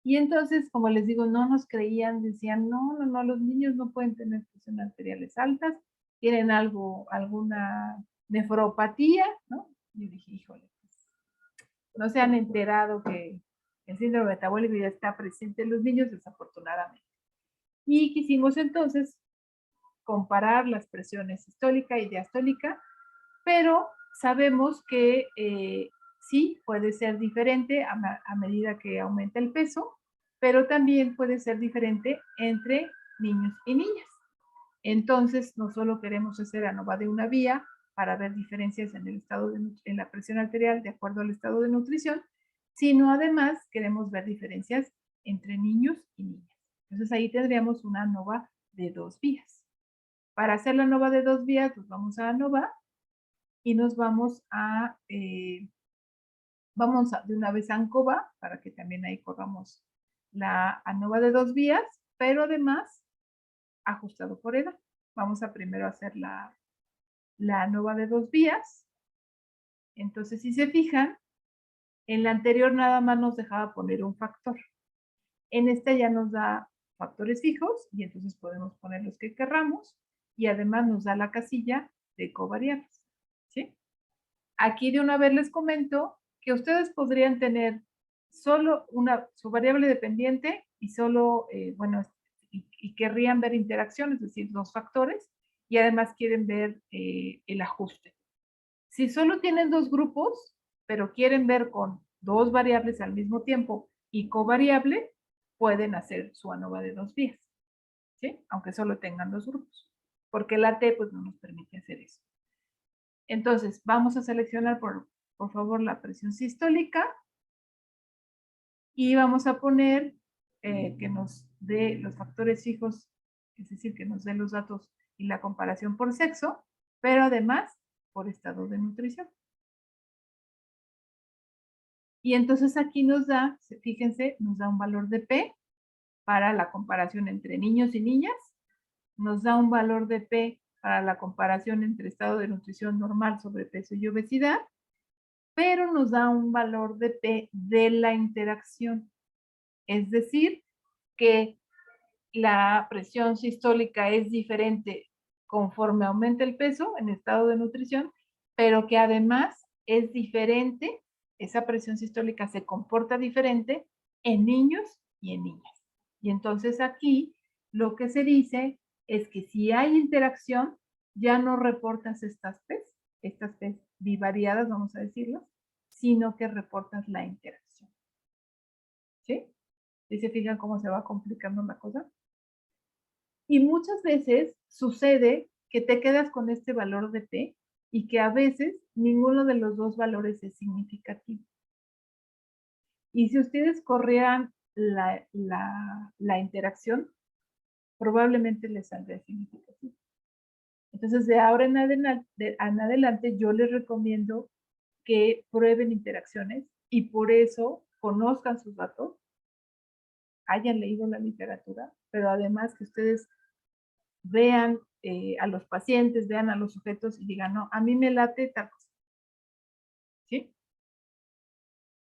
Y entonces, como les digo, no nos creían, decían, no, los niños no pueden tener presiones arteriales altas, tienen alguna nefropatía, ¿no? Y yo dije, híjole, pues, no se han enterado que el síndrome metabólico ya está presente en los niños, desafortunadamente. Y quisimos entonces comparar las presiones sistólica y diastólica, pero sabemos que sí puede ser diferente a medida que aumenta el peso, pero también puede ser diferente entre niños y niñas. Entonces, no solo queremos hacer ANOVA de una vía para ver diferencias en el estado en la presión arterial de acuerdo al estado de nutrición, sino además queremos ver diferencias entre niños y niñas. Entonces ahí tendríamos una ANOVA de 2 vías. Para hacer la ANOVA de 2 vías, nos vamos a ANOVA y nos vamos de una vez a ANCOVA, para que también ahí corramos la ANOVA de 2 vías, pero además ajustado por edad. Vamos a primero hacer la ANOVA de 2 vías. Entonces, si se fijan, en la anterior nada más nos dejaba poner un factor. En esta ya nos da factores fijos y entonces podemos poner los que querramos y además nos da la casilla de covariables. ¿Sí? Aquí de una vez les comento que ustedes podrían tener solo su variable dependiente y solo, y querrían ver interacciones, es decir, 2 factores, y además quieren ver el ajuste. Si solo tienen 2 grupos, pero quieren ver con 2 variables al mismo tiempo y covariable, pueden hacer su ANOVA de 2 vías, ¿sí? Aunque solo tengan 2 grupos, porque la T pues no nos permite hacer eso. Entonces, vamos a seleccionar por favor la presión sistólica y vamos a poner que nos dé los factores fijos, es decir, que nos dé los datos y la comparación por sexo, pero además por estado de nutrición. Y entonces aquí nos da, fíjense, nos da un valor de P para la comparación entre niños y niñas, nos da un valor de P para la comparación entre estado de nutrición normal, sobrepeso y obesidad, pero nos da un valor de P de la interacción. Es decir, que la presión sistólica es diferente conforme aumenta el peso en estado de nutrición, pero que además es diferente, esa presión sistólica se comporta diferente en niños y en niñas. Y entonces aquí lo que se dice es que si hay interacción, ya no reportas estas P's bivariadas, vamos a decirlo, sino que reportas la interacción. ¿Sí? ¿Y se fijan cómo se va complicando la cosa? Y muchas veces sucede que te quedas con este valor de P y que a veces ninguno de los 2 valores es significativo. Y si ustedes corrieran la interacción, probablemente les saldría significativo. Entonces, de ahora en adelante, yo les recomiendo que prueben interacciones y por eso conozcan sus datos, hayan leído la literatura, pero además que ustedes vean a los pacientes, vean a los sujetos y digan, no, a mí me late tal cosa. ¿Sí?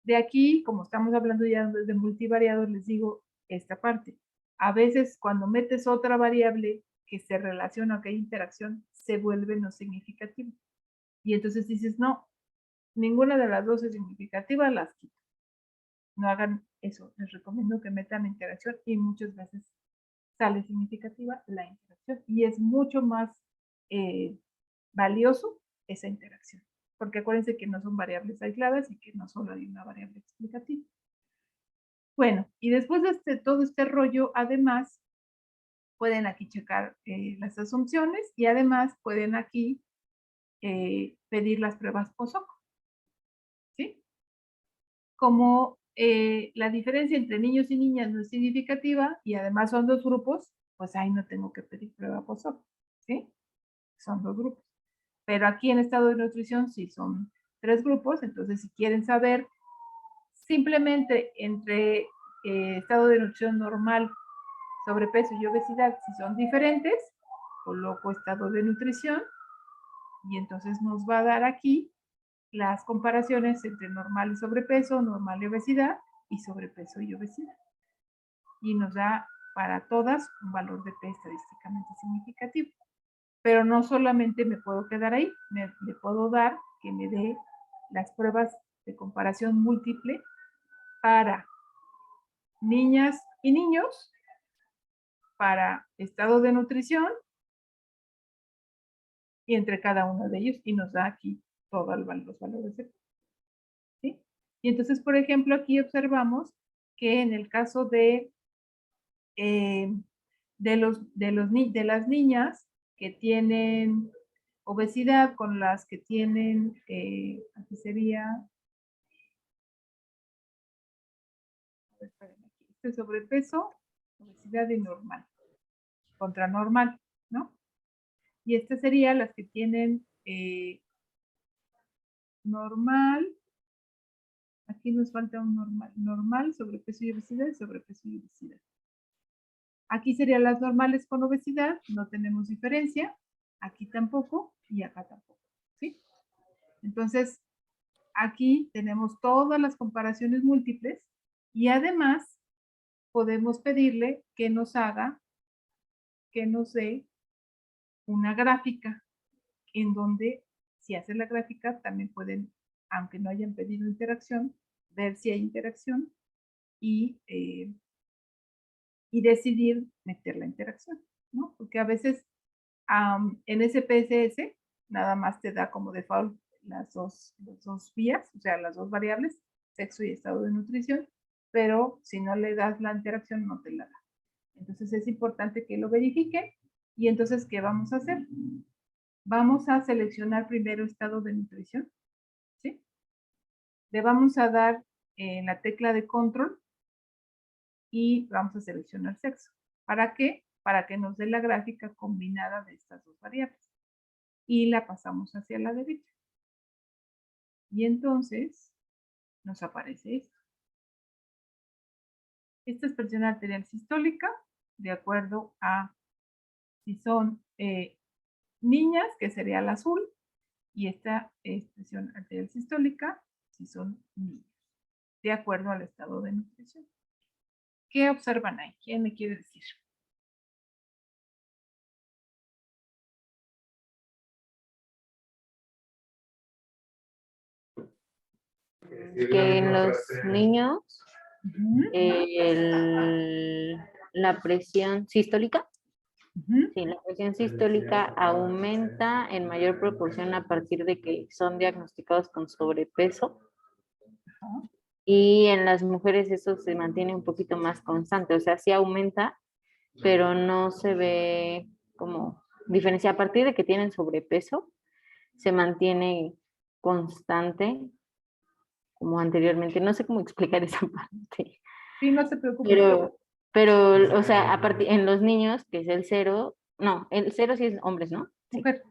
De aquí, como estamos hablando ya de multivariados, les digo esta parte. A veces cuando metes otra variable que se relaciona a que hay interacción, se vuelve no significativa. Y entonces dices, no, ninguna de las 2 es significativa, las quito. No hagan eso. Les recomiendo que metan interacción y muchas veces sale significativa la interacción. Y es mucho más valioso esa interacción. Porque acuérdense que no son variables aisladas y que no solo hay una variable explicativa. Bueno, y después de todo este rollo, además, pueden aquí checar las asunciones y además pueden aquí pedir las pruebas POSOC. ¿Sí? Como la diferencia entre niños y niñas no es significativa y además son 2 grupos, pues ahí no tengo que pedir prueba POSOC. ¿Sí? Son 2 grupos. Pero aquí en estado de nutrición sí son 3 grupos, entonces si quieren saber simplemente entre estado de nutrición normal, sobrepeso y obesidad, si son diferentes, coloco estado de nutrición y entonces nos va a dar aquí las comparaciones entre normal y sobrepeso, normal y obesidad, y sobrepeso y obesidad. Y nos da para todas un valor de P estadísticamente significativo. Pero no solamente me puedo quedar ahí, le puedo dar que me dé las pruebas de comparación múltiple para niñas y niños, para estado de nutrición y entre cada uno de ellos, y nos da aquí todos los valores de P. ¿Sí? Y entonces, por ejemplo, aquí observamos que en el caso de las niñas que tienen obesidad con las que tienen, aquí sería, este sobrepeso, obesidad y normal, contra normal, ¿no? Y este sería las que tienen normal, aquí nos falta un normal, sobrepeso y obesidad y sobrepeso y obesidad. Aquí serían las normales con obesidad, no tenemos diferencia, aquí tampoco y acá tampoco, ¿sí? Entonces, aquí tenemos todas las comparaciones múltiples y además podemos pedirle que nos dé una gráfica en donde si hace la gráfica también pueden, aunque no hayan pedido interacción, ver si hay interacción y decidir meter la interacción, ¿no? Porque a veces en SPSS nada más te da como default las dos vías, o sea, las dos variables, sexo y estado de nutrición, pero si no le das la interacción no te la da. Entonces es importante que lo verifiquen y entonces, ¿qué vamos a hacer? Vamos a seleccionar primero estado de nutrición, ¿sí? Le vamos a dar la tecla de control y vamos a seleccionar sexo. ¿Para qué? Para que nos dé la gráfica combinada de estas dos variables. Y la pasamos hacia la derecha. Y entonces nos aparece esto. Esta es presión arterial sistólica, de acuerdo a si son niñas, que sería el azul, y esta es presión arterial sistólica si son niños, de acuerdo al estado de nutrición. ¿Qué observan ahí? ¿Quién me quiere decir? Que en los niños la presión sistólica, sí, la presión sistólica aumenta en mayor proporción a partir de que son diagnosticados con sobrepeso. Y en las mujeres eso se mantiene un poquito más constante, o sea, sí aumenta, pero no se ve como diferencia. A partir de que tienen sobrepeso, se mantiene constante como anteriormente. No sé cómo explicar esa parte. Sí, no se preocupe. Pero o sea, en los niños, que es el 0, no, el 0 sí es hombres, ¿no? Sí. Mujer.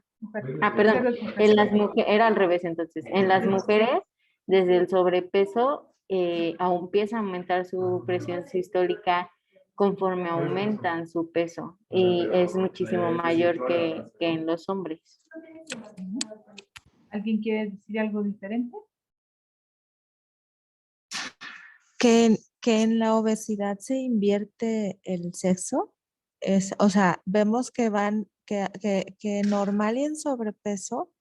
Perdón, en las mujeres, era al revés entonces. En las mujeres, desde el sobrepeso, aún empieza a aumentar su presión sistólica conforme aumentan su peso y es muchísimo mayor que en los hombres. ¿Alguien quiere decir algo diferente? Que en la obesidad se invierte el sexo. O sea, vemos que que normal y en sobrepeso,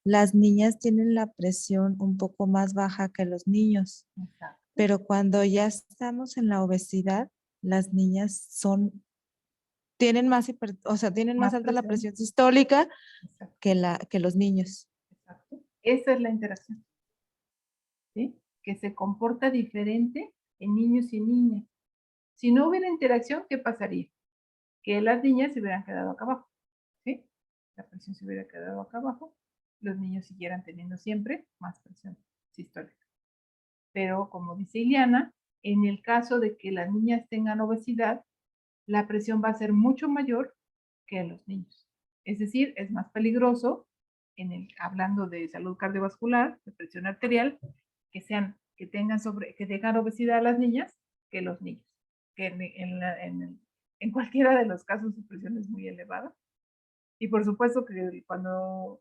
las niñas tienen la presión un poco más baja que los niños. Exacto. Pero cuando ya estamos en la obesidad, las niñas tienen más, tienen más alta la presión sistólica que los niños. Exacto. Esa es la interacción. ¿Sí? Que se comporta diferente en niños y niñas. Si no hubiera interacción, ¿qué pasaría? Que las niñas se hubieran quedado acá abajo. ¿Sí? La presión se hubiera quedado acá abajo. Los niños siguieran teniendo siempre más presión sistólica. Pero como dice Ileana, en el caso de que las niñas tengan obesidad, la presión va a ser mucho mayor que en los niños. Es decir, es más peligroso, hablando de salud cardiovascular, de presión arterial, que tengan obesidad las niñas que los niños. Que en cualquiera de los casos su presión es muy elevada Y por supuesto que cuando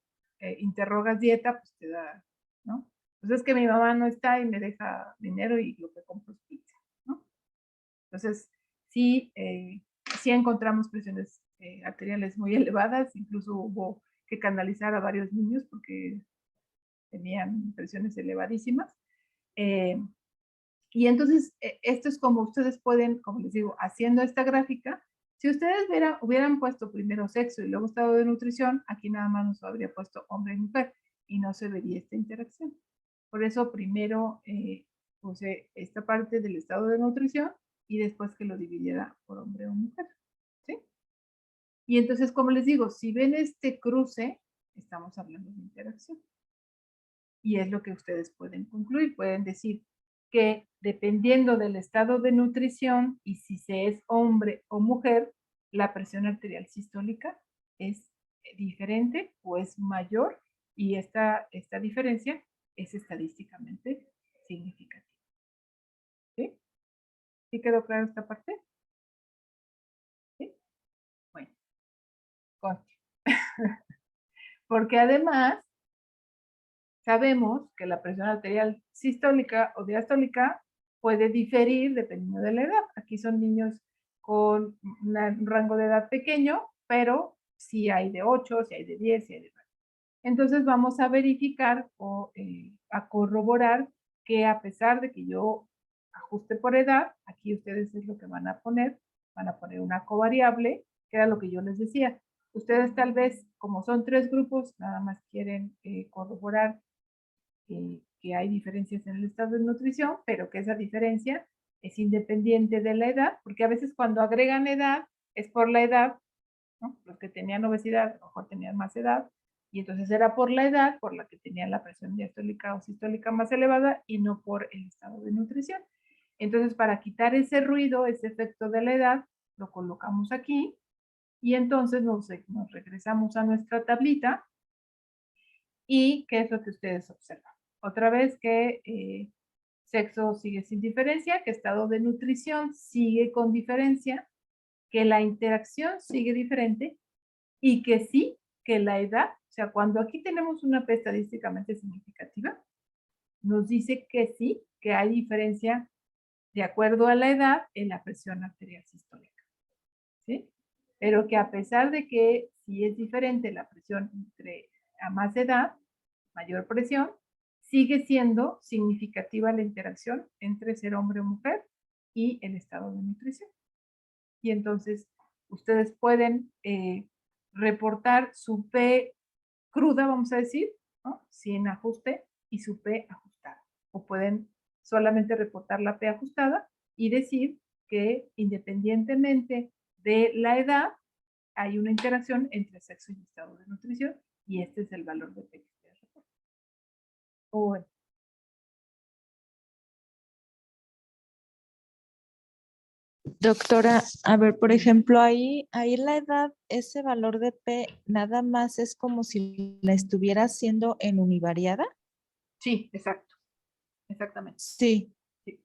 interrogas dieta, pues te da, ¿no? Pues es que mi mamá no está y me deja dinero y lo que compro es pizza, ¿no? Entonces, sí, sí encontramos presiones arteriales muy elevadas, incluso hubo que canalizar a varios niños porque tenían presiones elevadísimas. Y entonces, esto es como ustedes pueden, como les digo, haciendo esta gráfica, si ustedes hubieran puesto primero sexo y luego estado de nutrición, aquí nada más nos habría puesto hombre y mujer y no se vería esta interacción. Por eso primero puse esta parte del estado de nutrición y después que lo dividiera por hombre o mujer. ¿Sí? Y entonces, como les digo, si ven este cruce, estamos hablando de interacción. Y es lo que ustedes pueden concluir. Pueden decir que dependiendo del estado de nutrición y si se es hombre o mujer, la presión arterial sistólica es diferente o es mayor y esta diferencia es estadísticamente significativa. ¿Sí? ¿Sí quedó claro esta parte? ¿Sí? Bueno, porque además sabemos que la presión arterial sistólica o diastólica puede diferir dependiendo de la edad. Aquí son niños con un rango de edad pequeño, pero sí hay de 8, sí hay de 10, sí hay de 9. Entonces vamos a verificar o a corroborar que a pesar de que yo ajuste por edad, aquí ustedes es lo que van a poner una covariable, que era lo que yo les decía. Ustedes tal vez, como son 3 grupos, nada más quieren corroborar que hay diferencias en el estado de nutrición, pero que esa diferencia es independiente de la edad, porque a veces cuando agregan edad es por la edad, ¿no? Los que tenían obesidad a lo mejor tenían más edad, y entonces era por la edad por la que tenían la presión diastólica o sistólica más elevada y no por el estado de nutrición. Entonces, para quitar ese ruido, ese efecto de la edad, lo colocamos aquí y entonces nos regresamos a nuestra tablita. ¿Y qué es lo que ustedes observan? Otra vez que sexo sigue sin diferencia, que estado de nutrición sigue con diferencia, que la interacción sigue diferente y que sí, que la edad, o sea, cuando aquí tenemos una P estadísticamente significativa, nos dice que sí, que hay diferencia de acuerdo a la edad en la presión arterial sistólica. ¿Sí? Pero que a pesar de que sí es diferente la presión entre a más edad, mayor presión, sigue siendo significativa la interacción entre ser hombre o mujer y el estado de nutrición. Y entonces ustedes pueden reportar su P cruda, vamos a decir, ¿no? Sin ajuste y su P ajustada. O pueden solamente reportar la P ajustada y decir que independientemente de la edad, hay una interacción entre sexo y estado de nutrición y este es el valor de P que ustedes reportan. Bueno. Doctora, a ver, por ejemplo, ahí la edad, ese valor de P, nada más es como si la estuviera haciendo en univariada. Sí, exacto. Exactamente. Sí. Sí.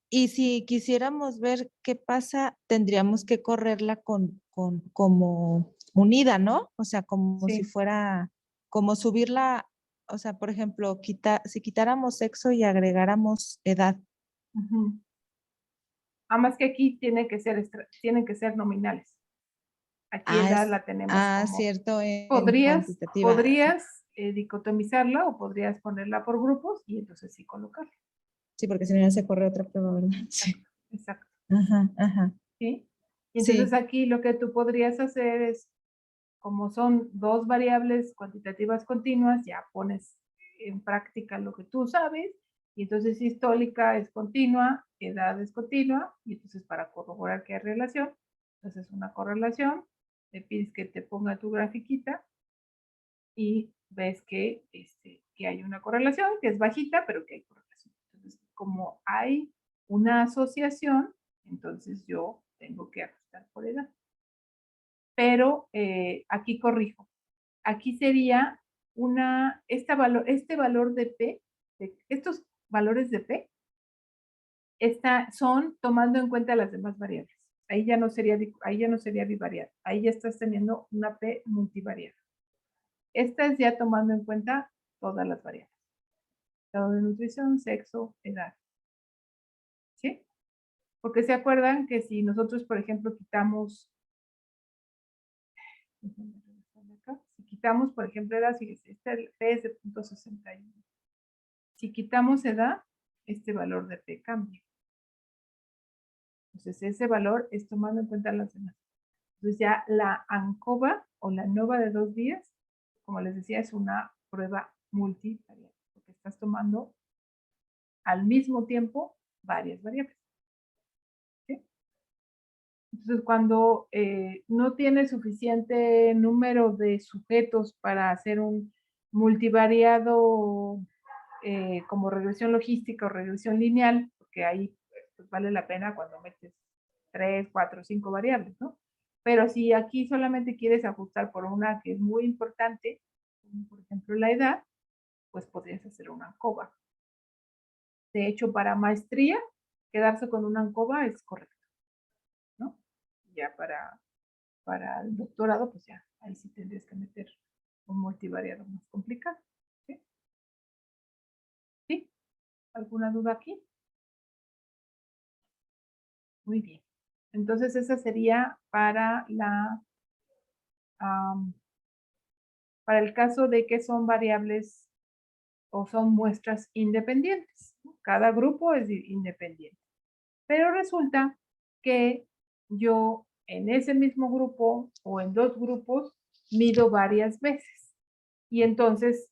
Y si quisiéramos ver qué pasa, tendríamos que correrla como unida, ¿no? O sea, como si fuera, como subirla, o sea, por ejemplo, si quitáramos sexo y agregáramos edad. Además que aquí tienen que ser nominales. Aquí edad la tenemos como... cierto, podrías dicotomizarla o podrías ponerla por grupos y entonces sí colocarla. Sí, porque si no ya se corre otra prueba, ¿verdad? Sí. Exacto. Ajá. ¿Sí? Y entonces aquí lo que tú podrías hacer es, como son 2 variables cuantitativas continuas, ya pones en práctica lo que tú sabes, y entonces sistólica es continua, edad es continua, y entonces para corroborar que hay relación, entonces una correlación, le pides que te ponga tu grafiquita y ves que hay una correlación, que es bajita, pero que hay correlación. Entonces, como hay una asociación, entonces yo tengo que ajustar por edad. Pero aquí corrijo. Aquí sería este valor de P, estos valores de P, son tomando en cuenta las demás variables. Ahí ya no sería bivariada. Ahí ya estás teniendo una P multivariada. Esta es ya tomando en cuenta todas las variables. Grado de nutrición, sexo, edad. ¿Sí? Porque se acuerdan que si nosotros, por ejemplo, quitamos, por ejemplo, edad, fíjense, este P es de 0.61. Si quitamos edad, este valor de P cambia. Entonces, ese valor es tomando en cuenta las demás. Entonces, ya la ANCOVA o la ANOVA de 2 días, como les decía, es una prueba multivariable, porque estás tomando al mismo tiempo varias variables. ¿Sí? Entonces, cuando no tienes suficiente número de sujetos para hacer un multivariado como regresión logística o regresión lineal, porque ahí pues, vale la pena cuando metes 3, 4, 5 variables, ¿no? Pero si aquí solamente quieres ajustar por una que es muy importante, como por ejemplo la edad, pues podrías hacer una ANCOVA. De hecho, para maestría, quedarse con una ANCOVA es correcto, ¿no? Ya para el doctorado, pues ya, ahí sí tendrías que meter un multivariado más complicado. ¿Sí? ¿Sí? ¿Alguna duda aquí? Muy bien. Entonces, esa sería para para el caso de que son variables o son muestras independientes. Cada grupo es independiente. Pero resulta que yo en ese mismo grupo o en 2 grupos mido varias veces. Y entonces,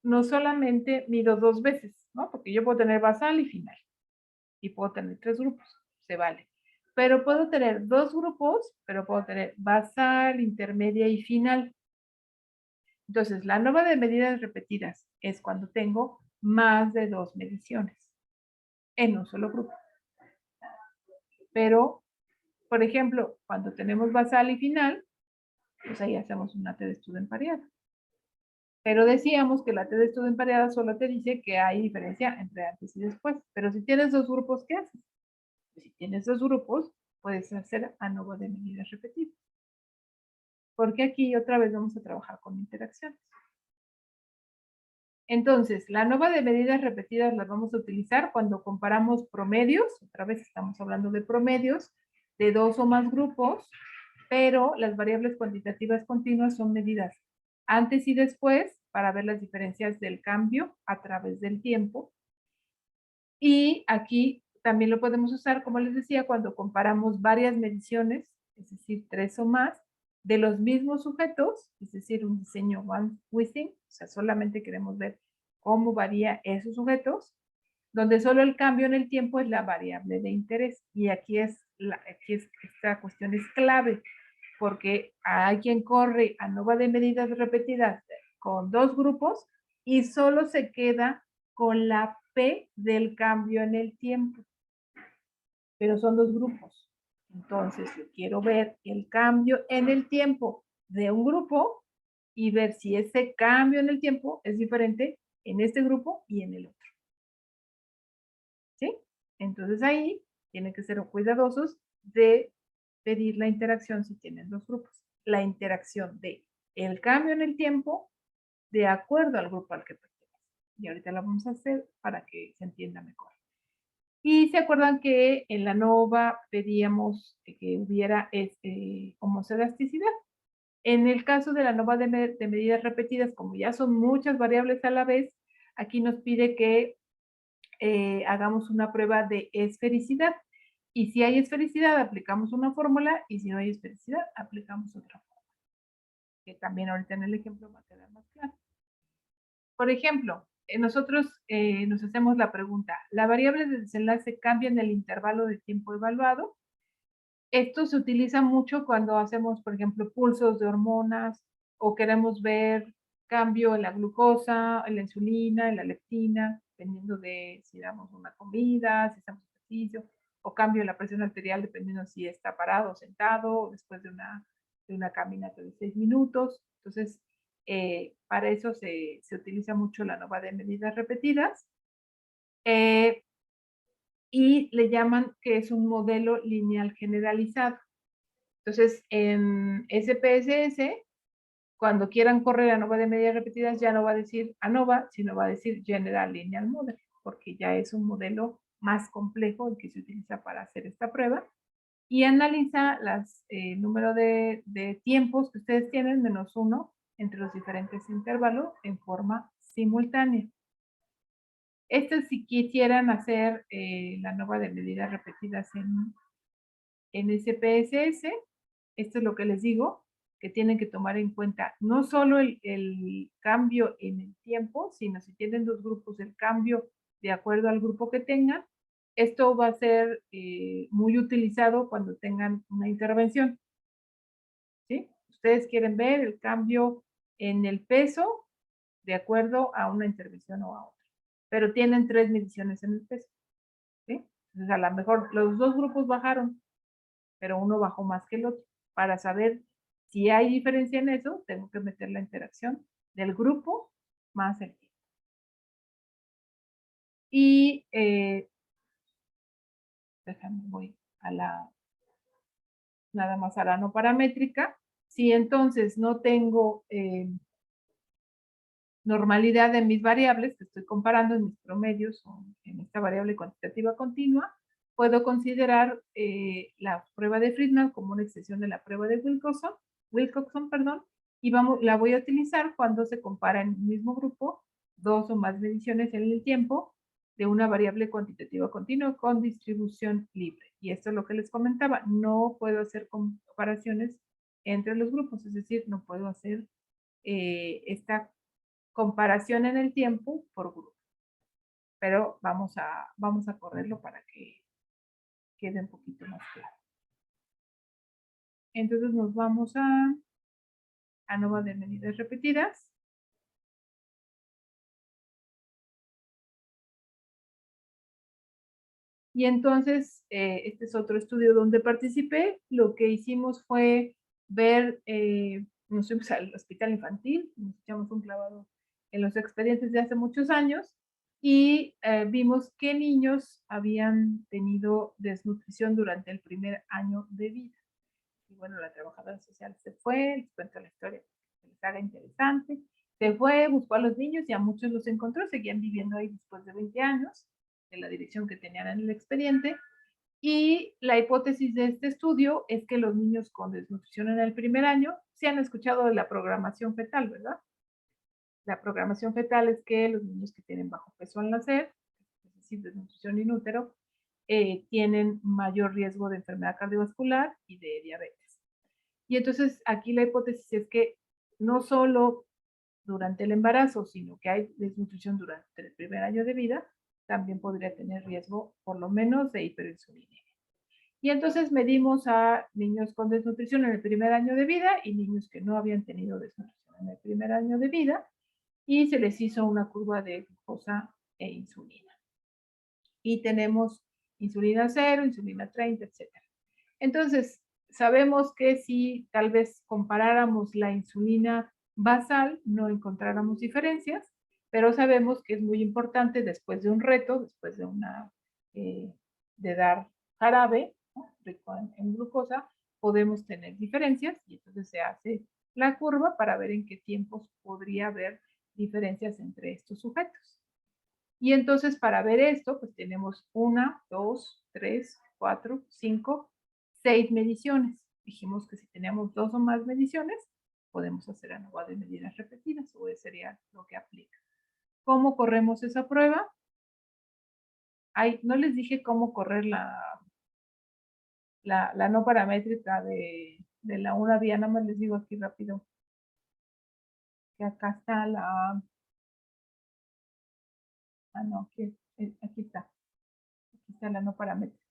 no solamente mido 2 veces, ¿no? Porque yo puedo tener basal y final. Y puedo tener 3 grupos, se vale. Pero puedo tener 2 grupos, pero puedo tener basal, intermedia y final. Entonces, la ANOVA de medidas repetidas es cuando tengo más de 2 mediciones en un solo grupo. Pero, por ejemplo, cuando tenemos basal y final, pues ahí hacemos una T de estudio empareada. Pero decíamos que la T de estudio empareada solo te dice que hay diferencia entre antes y después. Pero si tienes 2 grupos, ¿qué haces? Si tienes 2 grupos, puedes hacer ANOVA de medidas repetidas. Porque aquí otra vez vamos a trabajar con interacciones. Entonces, la ANOVA de medidas repetidas las vamos a utilizar cuando comparamos promedios, otra vez estamos hablando de promedios, de 2 o más grupos, pero las variables cuantitativas continuas son medidas antes y después para ver las diferencias del cambio a través del tiempo. Y aquí también lo podemos usar, como les decía, cuando comparamos varias mediciones, es decir, 3 o más, de los mismos sujetos, es decir, un diseño one within, o sea, solamente queremos ver cómo varía esos sujetos, donde solo el cambio en el tiempo es la variable de interés. Y aquí esta cuestión es clave, porque hay quien corre ANOVA de medidas repetidas con 2 grupos y solo se queda con la P del cambio en el tiempo. Pero son 2 grupos. Entonces, yo quiero ver el cambio en el tiempo de un grupo y ver si ese cambio en el tiempo es diferente en este grupo y en el otro. ¿Sí? Entonces ahí tienen que ser cuidadosos de pedir la interacción si tienen 2 grupos. La interacción de el cambio en el tiempo de acuerdo al grupo al que pertenece. Y ahorita la vamos a hacer para que se entienda mejor. Y se acuerdan que en la ANOVA pedíamos que hubiera homoscedasticidad. En el caso de la ANOVA de medidas repetidas, como ya son muchas variables a la vez, aquí nos pide que hagamos una prueba de esfericidad. Y si hay esfericidad, aplicamos una fórmula, y si no hay esfericidad, aplicamos otra fórmula. Que también ahorita en el ejemplo va a quedar más claro. Por ejemplo, nosotros nos hacemos la pregunta, ¿la variable de desenlace cambia en el intervalo de tiempo evaluado? Esto se utiliza mucho cuando hacemos, por ejemplo, pulsos de hormonas o queremos ver cambio en la glucosa, en la insulina, en la leptina, dependiendo de si damos una comida, si hacemos ejercicio, o cambio en la presión arterial dependiendo si está parado o sentado, después de una caminata de 6 minutos. Entonces, para eso se utiliza mucho la ANOVA de medidas repetidas. y le llaman que es un modelo lineal generalizado. Entonces, en SPSS, cuando quieran correr ANOVA de medidas repetidas, ya no va a decir ANOVA, sino va a decir General Lineal Model, porque ya es un modelo más complejo el que se utiliza para hacer esta prueba, y analiza el número de tiempos que ustedes tienen, -1, entre los diferentes intervalos en forma simultánea. Esto si quisieran hacer la ANOVA de medidas repetidas en SPSS, esto es lo que les digo, que tienen que tomar en cuenta no solo el cambio en el tiempo, sino si tienen dos grupos, el cambio de acuerdo al grupo que tengan. Esto va a ser muy utilizado cuando tengan una intervención. ¿Sí? Ustedes quieren ver el cambio en el peso de acuerdo a una intervención o a otra. Pero tienen 3 mediciones en el peso. ¿Sí? Entonces, a lo mejor los dos grupos bajaron, pero uno bajó más que el otro. Para saber si hay diferencia en eso, tengo que meter la interacción del grupo más el tiempo. Y déjame, voy a nada más a la no paramétrica. Si entonces no tengo normalidad de mis variables, que estoy comparando en mis promedios o en esta variable cuantitativa continua, puedo considerar la prueba de Friedman como una extensión de la prueba de Wilcoxon, y la voy a utilizar cuando se compara en el mismo grupo dos o más mediciones en el tiempo de una variable cuantitativa continua con distribución libre. Y esto es lo que les comentaba, no puedo hacer comparaciones entre los grupos, es decir, no puedo hacer esta comparación en el tiempo por grupo. Pero vamos a correrlo para que quede un poquito más claro. Entonces nos vamos a ANOVA de medidas repetidas. Y entonces, este es otro estudio donde participé. Lo que hicimos fue ver, nos fuimos al hospital infantil, nos echamos un clavado en los expedientes de hace muchos años y vimos qué niños habían tenido desnutrición durante el primer año de vida. Y bueno, la trabajadora social se fue, les cuento la historia que les haga interesante. Se fue, buscó a los niños y a muchos los encontró, seguían viviendo ahí después de 20 años, de la dirección que tenían en el expediente. Y la hipótesis de este estudio es que los niños con desnutrición en el primer año, se han escuchado de la programación fetal, ¿verdad? La programación fetal es que los niños que tienen bajo peso al nacer, es decir, desnutrición in útero, tienen mayor riesgo de enfermedad cardiovascular y de diabetes. Y entonces aquí la hipótesis es que no solo durante el embarazo, sino que hay desnutrición durante el primer año de vida, también podría tener riesgo por lo menos de hiperinsulinemia. Y entonces medimos a niños con desnutrición en el primer año de vida y niños que no habían tenido desnutrición en el primer año de vida y se les hizo una curva de glucosa e insulina. Y tenemos insulina 0, insulina 30, etc. Entonces, sabemos que si tal vez comparáramos la insulina basal, no encontráramos diferencias, pero sabemos que es muy importante después de un reto, después de dar jarabe, ¿no?, rico en glucosa, podemos tener diferencias y entonces se hace la curva para ver en qué tiempos podría haber diferencias entre estos sujetos. Y entonces para ver esto, pues tenemos 1, 2, 3, 4, 5, 6 mediciones. Dijimos que si tenemos 2 o más mediciones, podemos hacer ANOVA de medidas repetidas, o eso sería lo que aplica. ¿Cómo corremos esa prueba? No les dije cómo correr la no paramétrica de la una vía, nada más les digo aquí rápido. Que acá está la... no, aquí está. Aquí está la no paramétrica.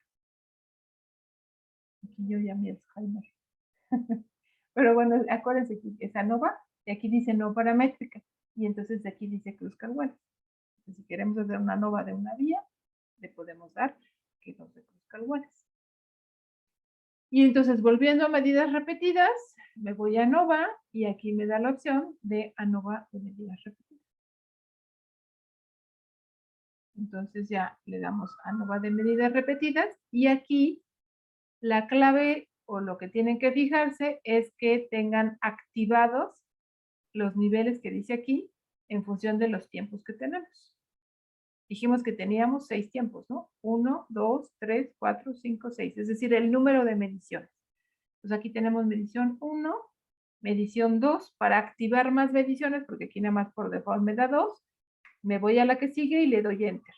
Aquí yo ya mi Alzheimer. Pero bueno, acuérdense que es ANOVA y aquí dice no paramétrica. Y entonces de aquí dice Kruskal-Wallis. Si queremos hacer una ANOVA de una vía, le podemos dar que nos de Kruskal-Wallis. Y entonces volviendo a medidas repetidas, me voy a ANOVA y aquí me da la opción de ANOVA de medidas repetidas. Entonces ya le damos ANOVA de medidas repetidas y aquí la clave o lo que tienen que fijarse es que tengan activados los niveles que dice aquí en función de los tiempos que tenemos. Dijimos que teníamos 6 tiempos, ¿no? 1, 2, 3, 4, 5, 6, es decir, el número de mediciones. Entonces aquí tenemos medición 1, medición 2, para activar más mediciones, porque aquí nada más por default me da 2, me voy a la que sigue y le doy Enter.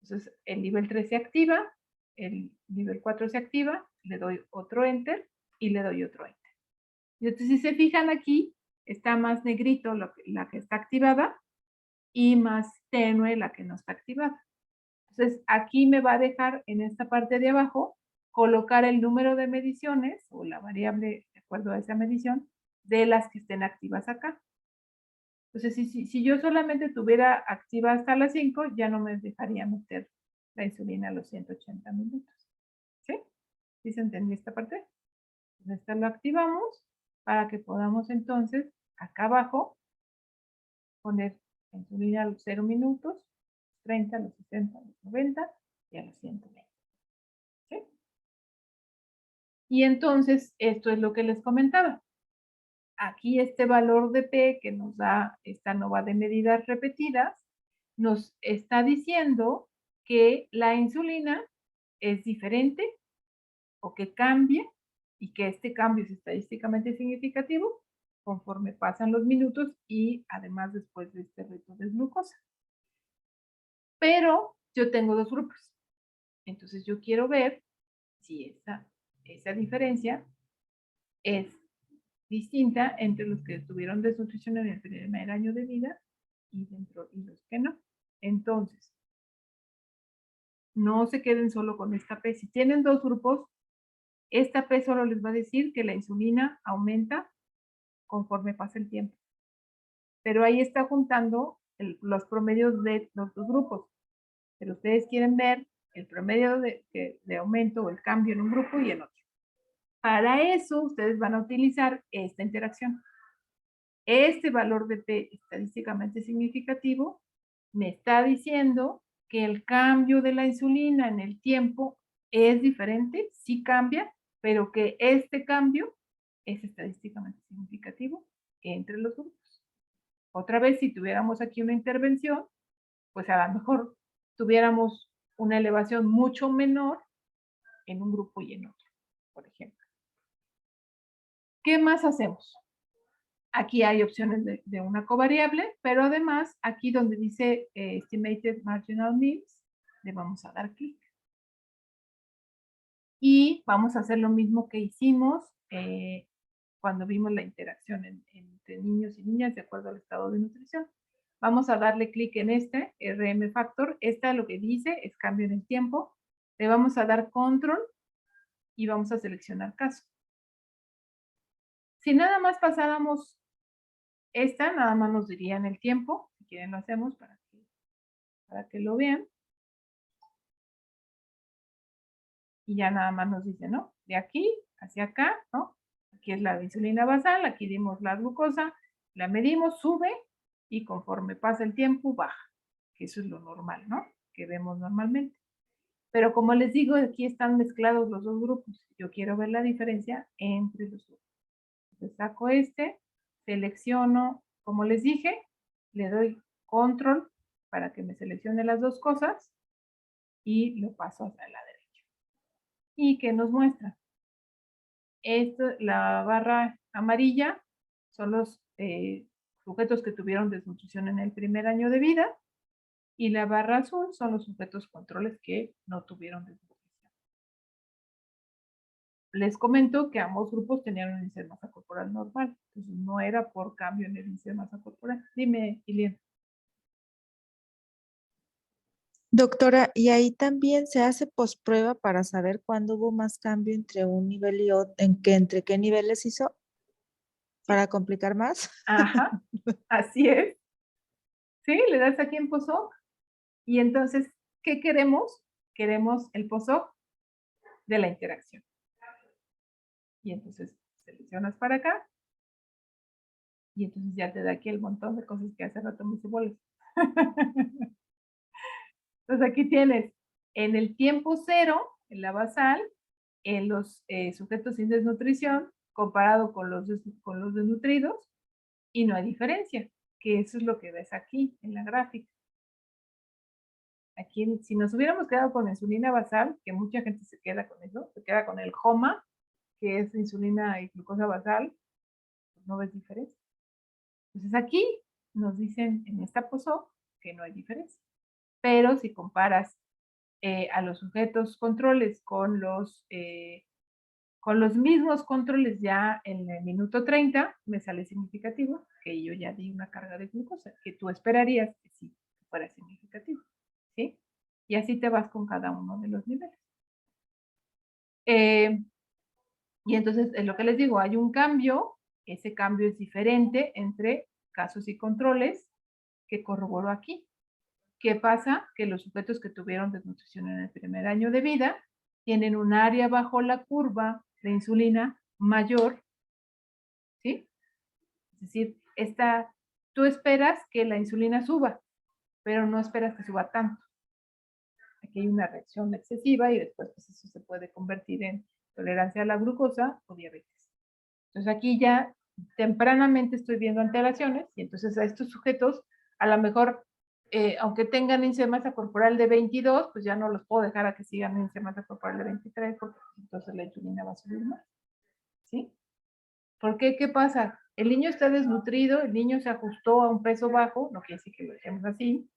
Entonces el nivel 3 se activa, el nivel 4 se activa, le doy otro Enter y le doy otro Enter. Y entonces si se fijan aquí, está más negrito la que está activada y más tenue la que no está activada. Entonces aquí me va a dejar en esta parte de abajo colocar el número de mediciones o la variable de acuerdo a esa medición de las que estén activas acá. Entonces, si yo solamente tuviera activa hasta las 5, ya no me dejaría meter la insulina a los 180 minutos. ¿Sí? ¿Sí se entendió esta parte? Entonces, esta lo activamos para que podamos entonces, acá abajo, poner la insulina a los 0 minutos, 30, a los 60, a los 90 y a los 120. ¿Sí? Y entonces, esto es lo que les comentaba. Aquí este valor de P que nos da esta ANOVA de medidas repetidas, nos está diciendo que la insulina es diferente o que cambia y que este cambio es estadísticamente significativo conforme pasan los minutos y además después de este reto de glucosa. Pero yo tengo dos grupos. Entonces yo quiero ver si esa diferencia es distinta entre los que tuvieron desnutrición en el primer año de vida y los que no. Entonces, no se queden solo con esta P. Si tienen dos grupos, esta P solo les va a decir que la insulina aumenta conforme pasa el tiempo. Pero ahí está juntando los promedios de los dos grupos. Pero ustedes quieren ver el promedio de aumento o el cambio en un grupo y en otro. Para eso, ustedes van a utilizar esta interacción. Este valor de P estadísticamente significativo me está diciendo que el cambio de la insulina en el tiempo es diferente, sí cambia, pero que este cambio es estadísticamente significativo entre los grupos. Otra vez, si tuviéramos aquí una intervención, pues a lo mejor tuviéramos una elevación mucho menor en un grupo y en otro, por ejemplo. ¿Qué más hacemos? Aquí hay opciones de una covariable, pero además aquí donde dice Estimated Marginal Means, le vamos a dar clic. Y vamos a hacer lo mismo que hicimos cuando vimos la interacción entre niños y niñas de acuerdo al estado de nutrición. Vamos a darle clic en este RM Factor. Esta lo que dice es cambio en el tiempo. Le vamos a dar Control y vamos a seleccionar caso. Si nada más pasáramos esta, nada más nos diría en el tiempo. Si quieren lo hacemos para que lo vean. Y ya nada más nos dice, ¿no? De aquí hacia acá, ¿no? Aquí es la insulina basal, aquí dimos la glucosa, la medimos, sube y conforme pasa el tiempo baja, que eso es lo normal, ¿no? Que vemos normalmente. Pero como les digo, aquí están mezclados los dos grupos. Yo quiero ver la diferencia entre los grupos. Entonces saco este, selecciono, como les dije, le doy control para que me seleccione las dos cosas y lo paso hacia la derecha. ¿Y qué nos muestra? La barra amarilla son los sujetos que tuvieron desnutrición en el primer año de vida y la barra azul son los sujetos controles que no tuvieron desnutrición. Les comento que ambos grupos tenían un índice de masa corporal normal, entonces no era por cambio en el índice de masa corporal. Dime, Ilian. Doctora, ¿y ahí también se hace posprueba para saber cuándo hubo más cambio entre un nivel y otro, entre qué niveles hizo? ¿Para complicar más? Ajá, así es. Sí, le das aquí en POSOC y entonces, ¿qué queremos? Queremos el POSOC de la interacción. Y entonces seleccionas para acá y entonces ya te da aquí el montón de cosas que hace rato me hice bolas. Entonces aquí tienes en el tiempo cero, en la basal, en los sujetos sin desnutrición, comparado con los desnutridos, y no hay diferencia, que eso es lo que ves aquí en la gráfica. Aquí, si nos hubiéramos quedado con insulina basal, que mucha gente se queda con eso, se queda con el HOMA, que es insulina y glucosa basal, pues no ves diferencia. Entonces aquí nos dicen en esta POSO que no hay diferencia. Pero si comparas a los sujetos controles con los mismos controles ya en el minuto 30, me sale significativo, que yo ya di una carga de glucosa, que tú esperarías que sí fuera significativo, ¿sí? Y así te vas con cada uno de los niveles. Y entonces, es lo que les digo, hay un cambio, ese cambio es diferente entre casos y controles que corroboró aquí. ¿Qué pasa? Que los sujetos que tuvieron desnutrición en el primer año de vida tienen un área bajo la curva de insulina mayor, ¿sí? Es decir, tú esperas que la insulina suba, pero no esperas que suba tanto. Aquí hay una reacción excesiva y después pues, eso se puede convertir en tolerancia a la glucosa o diabetes. Entonces aquí ya tempranamente estoy viendo alteraciones y entonces a estos sujetos a lo mejor aunque tengan índice de masa corporal de 22, pues ya no los puedo dejar a que sigan índice de masa corporal de 23 porque entonces la insulina va a subir más, ¿sí? ¿Por qué? ¿Qué pasa? El niño está desnutrido, el niño se ajustó a un peso bajo, no quiere decir que lo dejemos así,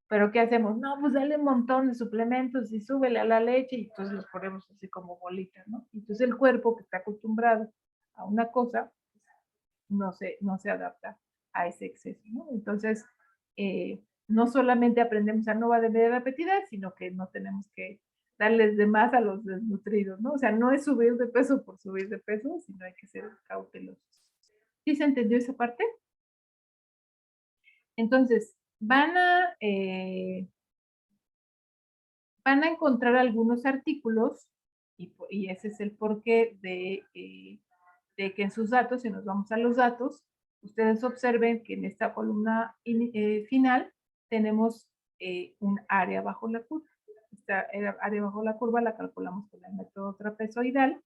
pero ¿qué hacemos? No, pues dale un montón de suplementos y súbele a la leche y entonces los ponemos así como bolitas, ¿no? Entonces el cuerpo que está acostumbrado a una cosa, no se adapta a ese exceso, ¿no? Entonces, no solamente aprendemos a no va de media repetida, sino que no tenemos que darles de más a los desnutridos, ¿no? O sea, no es subir de peso por subir de peso, sino hay que ser cautelosos. ¿Sí se entendió esa parte? Entonces, van a encontrar algunos artículos, y ese es el porqué de que en sus datos, si nos vamos a los datos, ustedes observen que en esta columna final tenemos un área bajo la curva. Esta área bajo la curva la calculamos con el método trapezoidal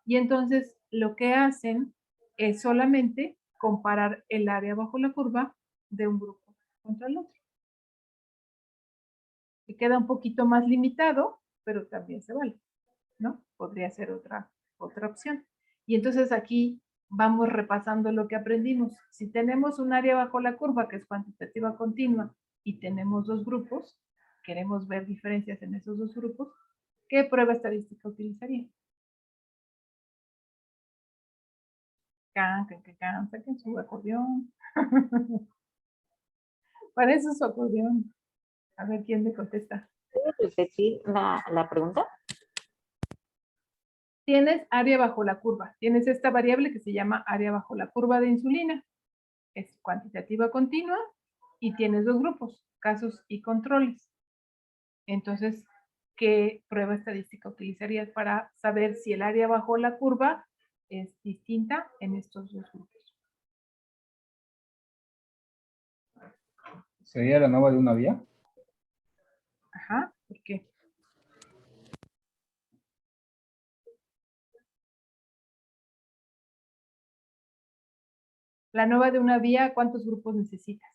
y entonces lo que hacen es solamente comparar el área bajo la curva de un grupo contra el otro. Que queda un poquito más limitado, pero también se vale, ¿no? Podría ser otra opción. Y entonces aquí vamos repasando lo que aprendimos. Si tenemos un área bajo la curva que es cuantitativa continua y tenemos dos grupos, queremos ver diferencias en esos dos grupos, ¿qué prueba estadística utilizaría? Saquen su acordeón. Para eso es su acordeón. A ver quién me contesta. ¿Puedes repetir la pregunta? Tienes área bajo la curva. Tienes esta variable que se llama área bajo la curva de insulina. Es cuantitativa continua y tienes dos grupos, casos y controles. Entonces, ¿qué prueba estadística utilizarías para saber si el área bajo la curva es distinta en estos dos grupos? ¿Sería la ANOVA de una vía? Ajá, ¿por qué? La ANOVA de una vía, ¿cuántos grupos necesitas?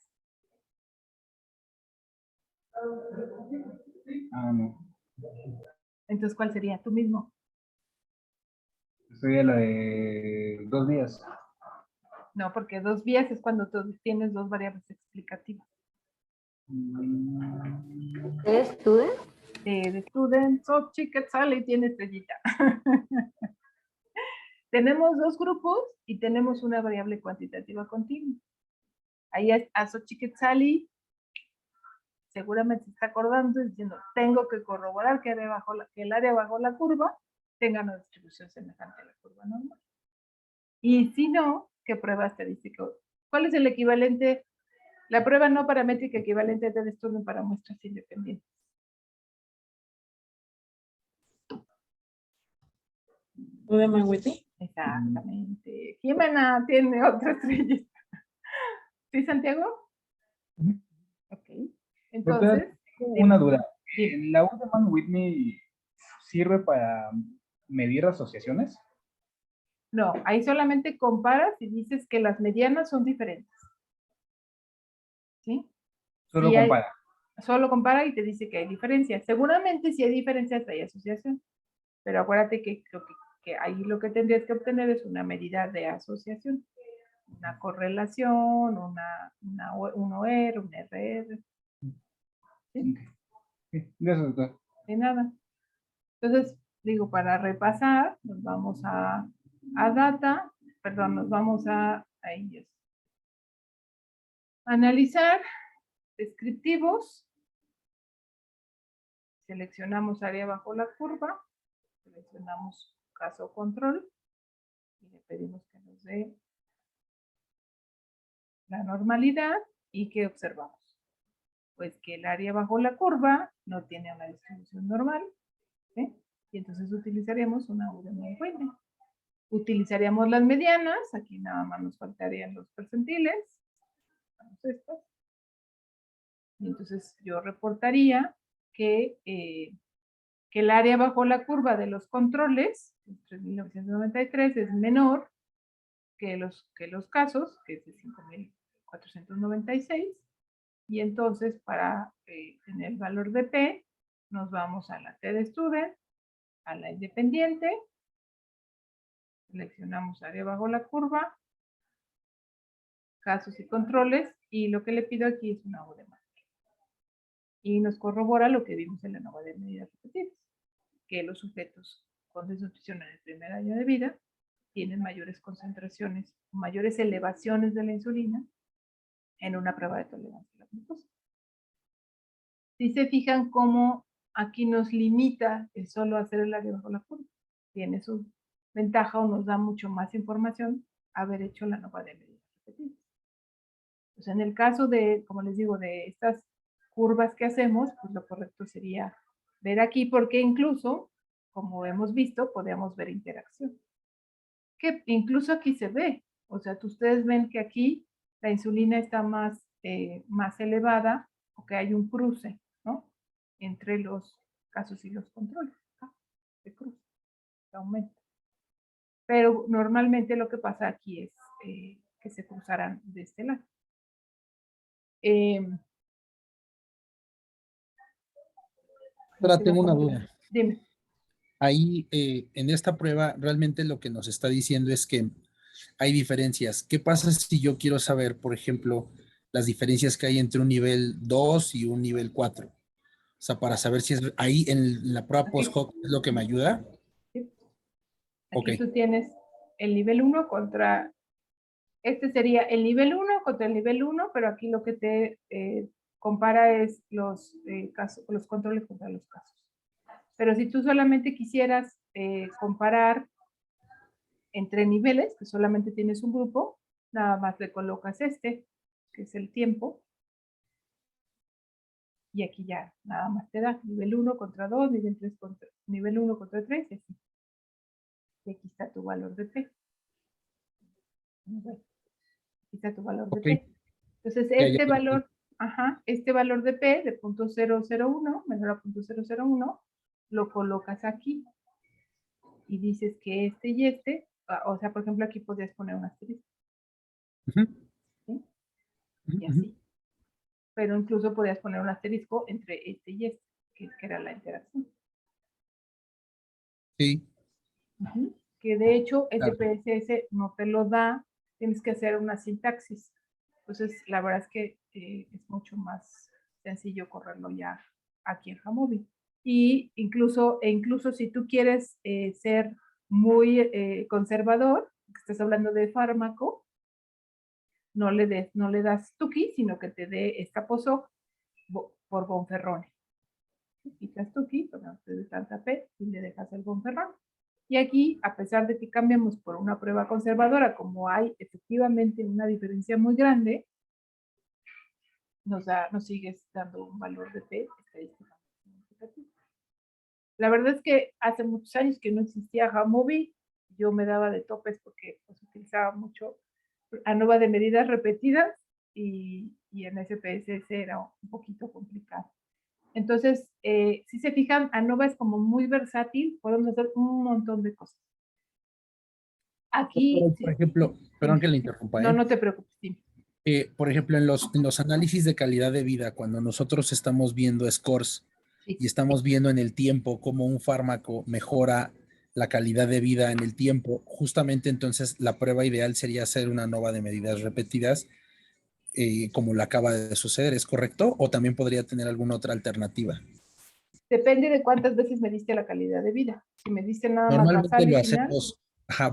Ah, no. Entonces, ¿cuál sería? Tú mismo. Sería la de 2 días. No, porque dos vías es cuando tú tienes dos variables explicativas. ¿Eres student? De student, so chicken sale tiene estrellita. Tenemos dos grupos y tenemos una variable cuantitativa continua. Ahí a Xochiquetzali seguramente se está acordando diciendo, tengo que corroborar que el área bajo la curva tenga una distribución semejante a la curva normal. Y si no, ¿qué prueba estadística? ¿Cuál es el equivalente? La prueba no paramétrica equivalente de estudio para muestras independientes. UDMWT. Exactamente. Jimena tiene otra estrellita. ¿Sí, Santiago? Ok. Entonces. Una duda. ¿La Ullmann-Whitney sirve para medir asociaciones? No, ahí solamente comparas y dices que las medianas son diferentes. ¿Sí? Solo Sí compara. Solo compara y te dice que hay diferencias. Seguramente si hay diferencias hay asociación, pero acuérdate que ahí lo que tendrías que obtener es una medida de asociación, una correlación, un OR, un RR. ¿Sí? Gracias, doctor. De nada. Entonces, digo, para repasar, nos vamos a data, perdón, nos vamos a ellos. Analizar descriptivos. Seleccionamos área bajo la curva, seleccionamos caso control y le pedimos que nos dé la normalidad y ¿qué observamos? Pues que el área bajo la curva no tiene una distribución normal, ¿sí? Y entonces utilizaríamos una Ullmann-Whitney. Utilizaríamos las medianas, aquí nada más nos faltarían los percentiles, estos. Y entonces yo reportaría que el área bajo la curva de los controles, 3.993, es menor que los casos, que es de 5.496, y entonces para tener el valor de P, nos vamos a la T de student, a la independiente, seleccionamos área bajo la curva, casos y controles, y lo que le pido aquí es una Ullmann. Y nos corrobora lo que vimos en la ANOVA de medidas repetidas, que los sujetos con desnutrición en el primer año de vida tienen mayores concentraciones, mayores elevaciones de la insulina en una prueba de tolerancia a la glucosa. Si se fijan cómo aquí nos limita el solo hacer el área bajo la curva, tiene su ventaja o nos da mucho más información haber hecho la ANOVA de medidas repetidas. Pues en el caso de, como les digo, de estas curvas que hacemos, pues lo correcto sería ver aquí, porque incluso, como hemos visto, podemos ver interacción. Que incluso aquí se ve, o sea, ustedes ven que aquí la insulina está más elevada, o que hay un cruce, ¿no? Entre los casos y los controles. Se cruza, se aumenta. Pero normalmente lo que pasa aquí es que se cruzarán de este lado. Ahora tengo una duda. Dime. Ahí, en esta prueba, realmente lo que nos está diciendo es que hay diferencias. ¿Qué pasa si yo quiero saber, por ejemplo, las diferencias que hay entre un nivel 2 y un nivel 4? O sea, para saber si es ahí en la prueba post-hoc es lo que me ayuda. Sí. Ok. Aquí tú tienes el nivel 1 contra, este sería el nivel 1 contra el nivel 1, pero aquí lo que te compara es los controles contra los casos. Pero si tú solamente quisieras comparar entre niveles, que solamente tienes un grupo, nada más le colocas este, que es el tiempo, y aquí ya nada más te da nivel 1 contra 2, nivel 3 contra nivel 1 contra 3, y así. Y aquí está tu valor de P. Aquí está tu valor de P. Entonces, este valor, este valor de P de 0.001 menor a 0.001, lo colocas aquí. Y dices que este y este, o sea, por ejemplo, aquí podrías poner un asterisco. ¿Sí? Y así. Pero incluso podrías poner un asterisco entre este y este, que era la interacción. Sí. Que de hecho, SPSS no te lo da, tienes que hacer una sintaxis. Entonces, la verdad es que es mucho más sencillo correrlo ya aquí en Jamovi. Y incluso si tú quieres ser muy conservador, que estás hablando de fármaco, no le das Tuki, sino que te dé esta POSOC por Bonferrone. Quitas Tuki, te de tanta P y le dejas el Bonferrone. Y aquí, a pesar de que cambiamos por una prueba conservadora, como hay efectivamente una diferencia muy grande, nos sigues dando un valor de P estadísticamente significativo. La verdad es que hace muchos años que no existía Jamovi, yo me daba de topes porque pues, utilizaba mucho ANOVA de medidas repetidas y en SPSS era un poquito complicado. Entonces, si se fijan, ANOVA es como muy versátil, podemos hacer un montón de cosas. Aquí... Por ejemplo, perdón que le interrumpa, No, no te preocupes, sí. Por ejemplo, en los análisis de calidad de vida, cuando nosotros estamos viendo scores Sí. y estamos viendo en el tiempo cómo un fármaco mejora la calidad de vida en el tiempo, justamente entonces la prueba ideal sería hacer una ANOVA de medidas repetidas, como lo acaba de suceder, ¿es correcto? ¿O también podría tener alguna otra alternativa? Depende de cuántas veces me diste la calidad de vida. Si me diste nada más Normalmente basal lo y final, hacemos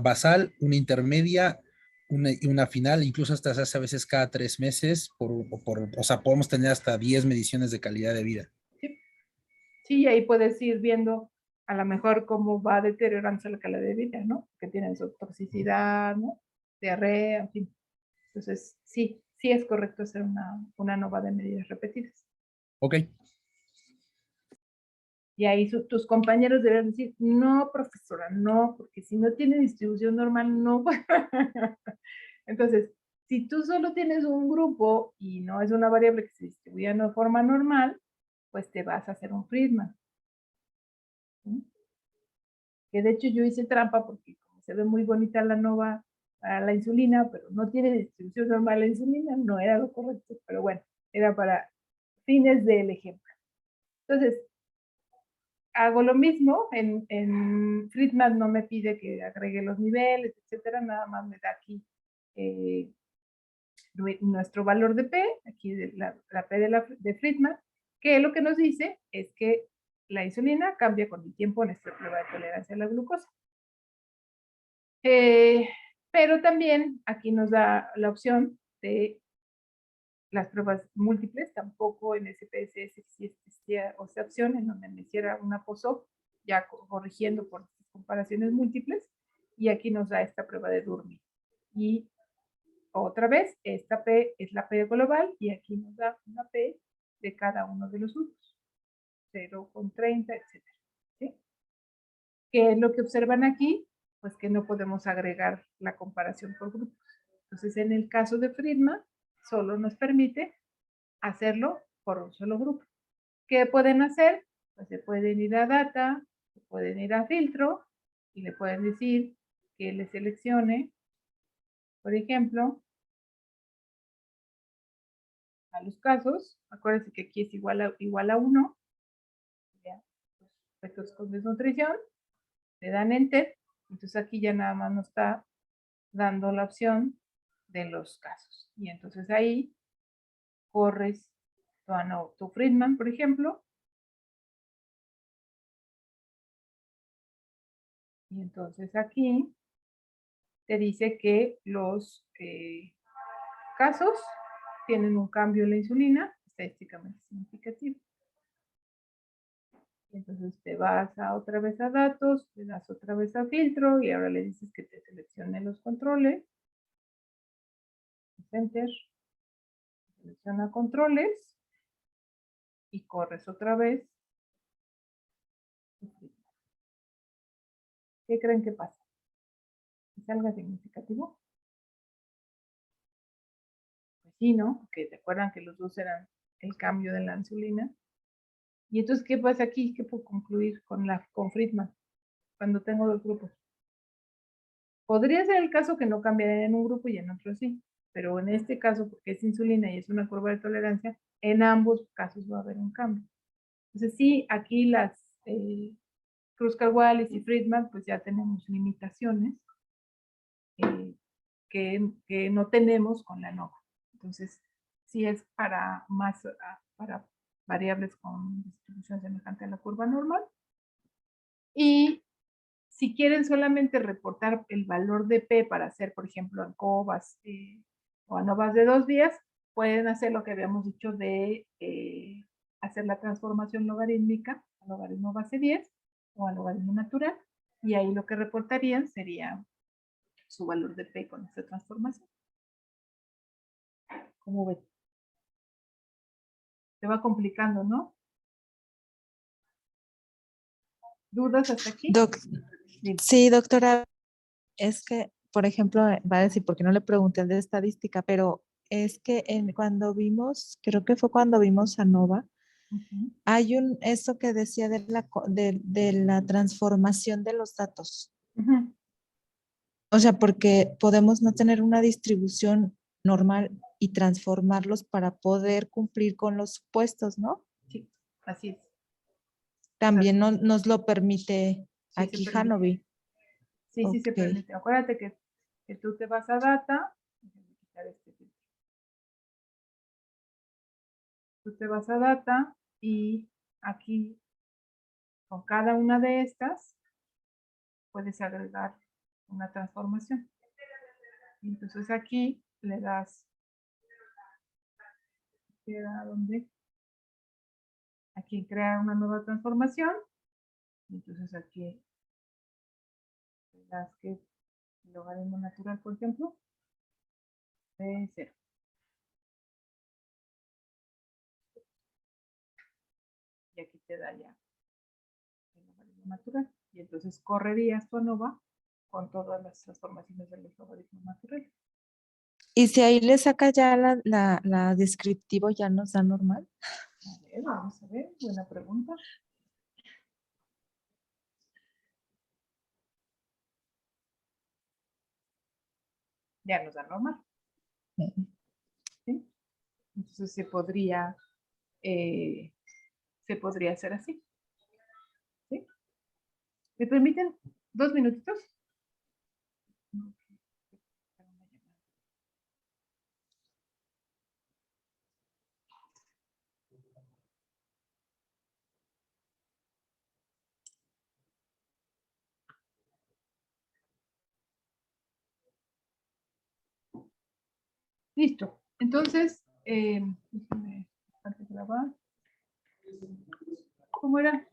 basal, una intermedia, una final, incluso hasta se hace a veces cada 3 meses, o sea, podemos tener hasta 10 mediciones de calidad de vida. sí, ahí puedes ir viendo a lo mejor cómo va deteriorándose la calidad de vida, ¿no? Que tienen su toxicidad, ¿no? Diarrea, en fin. Entonces, sí es correcto hacer una ANOVA de medidas repetidas. Ok. Y ahí tus compañeros deben decir, no, profesora, no, porque si no tiene distribución normal, no. Entonces, si tú solo tienes un grupo y no es una variable que se distribuya de forma normal, pues te vas a hacer un Friedman. ¿Sí? Que de hecho yo hice trampa porque como se ve muy bonita la ANOVA para la insulina, pero no tiene distribución normal la insulina, no era lo correcto, pero bueno, era para fines del ejemplo. Entonces, hago lo mismo, en Friedman no me pide que agregue los niveles, etcétera, nada más me da aquí nuestro valor de P, aquí la P de Friedman, que lo que nos dice es que la insulina cambia con el tiempo en nuestra prueba de tolerancia a la glucosa. Pero también aquí nos da la opción de las pruebas múltiples, tampoco en SPSS existía esa opción en donde me hiciera una POSOP, ya corrigiendo por comparaciones múltiples, y aquí nos da esta prueba de Durmi. Y otra vez, esta P es la P global, y aquí nos da una P de cada uno de los grupos, 0,30, etc. ¿Sí? ¿Qué es lo que observan aquí? Pues que no podemos agregar la comparación por grupos. Entonces, en el caso de Friedman, solo nos permite hacerlo por un solo grupo. ¿Qué pueden hacer? Pues se pueden ir a data, se pueden ir a filtro y le pueden decir que le seleccione, por ejemplo, a los casos. Acuérdense que aquí es igual a 1. Efectos con desnutrición. Le dan enter. Entonces aquí ya nada más nos está dando la opción de los casos. Y entonces ahí corres tu Friedman, por ejemplo. Y entonces aquí te dice que los casos tienen un cambio en la insulina estadísticamente significativo. Y entonces te vas otra vez a datos, le das otra vez a filtro y ahora le dices que te seleccione los controles. Enter. Selecciona controles y corres otra vez. ¿Qué creen que pasa? ¿Que salga significativo? Pues sí, ¿no? Porque te acuerdan que los dos eran el cambio de la insulina. Y entonces, ¿qué pasa aquí? ¿Qué puedo concluir con Friedman cuando tengo dos grupos? Podría ser el caso que no cambiaría en un grupo y en otro sí, pero en este caso, porque es insulina y es una curva de tolerancia, en ambos casos va a haber un cambio. Entonces sí, aquí las Kruskal-Wallis y Friedman, pues ya tenemos limitaciones que no tenemos con la ANOVA. Entonces, sí es para variables con distribución semejante a la curva normal. Y si quieren solamente reportar el valor de P para hacer, por ejemplo, ANCOVAs o ANOVAs de 2 días, pueden hacer lo que habíamos dicho de hacer la transformación logarítmica a logaritmo base 10 o a logaritmo natural, y ahí lo que reportarían sería su valor de P con esta transformación. ¿Cómo ven? Se va complicando, ¿no? ¿Dudas hasta aquí? Sí, doctora. Es que, por ejemplo, va a decir, porque no le pregunté de estadística, pero es que cuando vimos, creo que fue cuando vimos ANOVA, Hay esto que decía de la transformación de los datos. O sea, porque podemos no tener una distribución normal y transformarlos para poder cumplir con los supuestos, ¿no? Sí, así es. También nos lo permite Sí, aquí se permite. Hanover. Sí, sí se Ok. permite. Acuérdate que tú te vas a data. Déjame quitar este filtro. Tú te vas a data y aquí con cada una de estas puedes agregar una transformación. Y entonces aquí le das, ¿a dónde? Aquí en crear una nueva transformación. Y entonces aquí le das que el logaritmo natural, por ejemplo, de 0. Y aquí te da ya el logaritmo natural. Y entonces correrías tu ANOVA con todas las transformaciones del logaritmo natural. Y si ahí le saca ya la descriptivo, ya nos da normal. A ver, vamos a ver. Buena pregunta. Ya nos da normal. ¿Sí? Entonces se podría hacer así. ¿Sí? ¿Me permiten 2 minutitos? Listo. Entonces, déjame grabar. ¿Cómo era?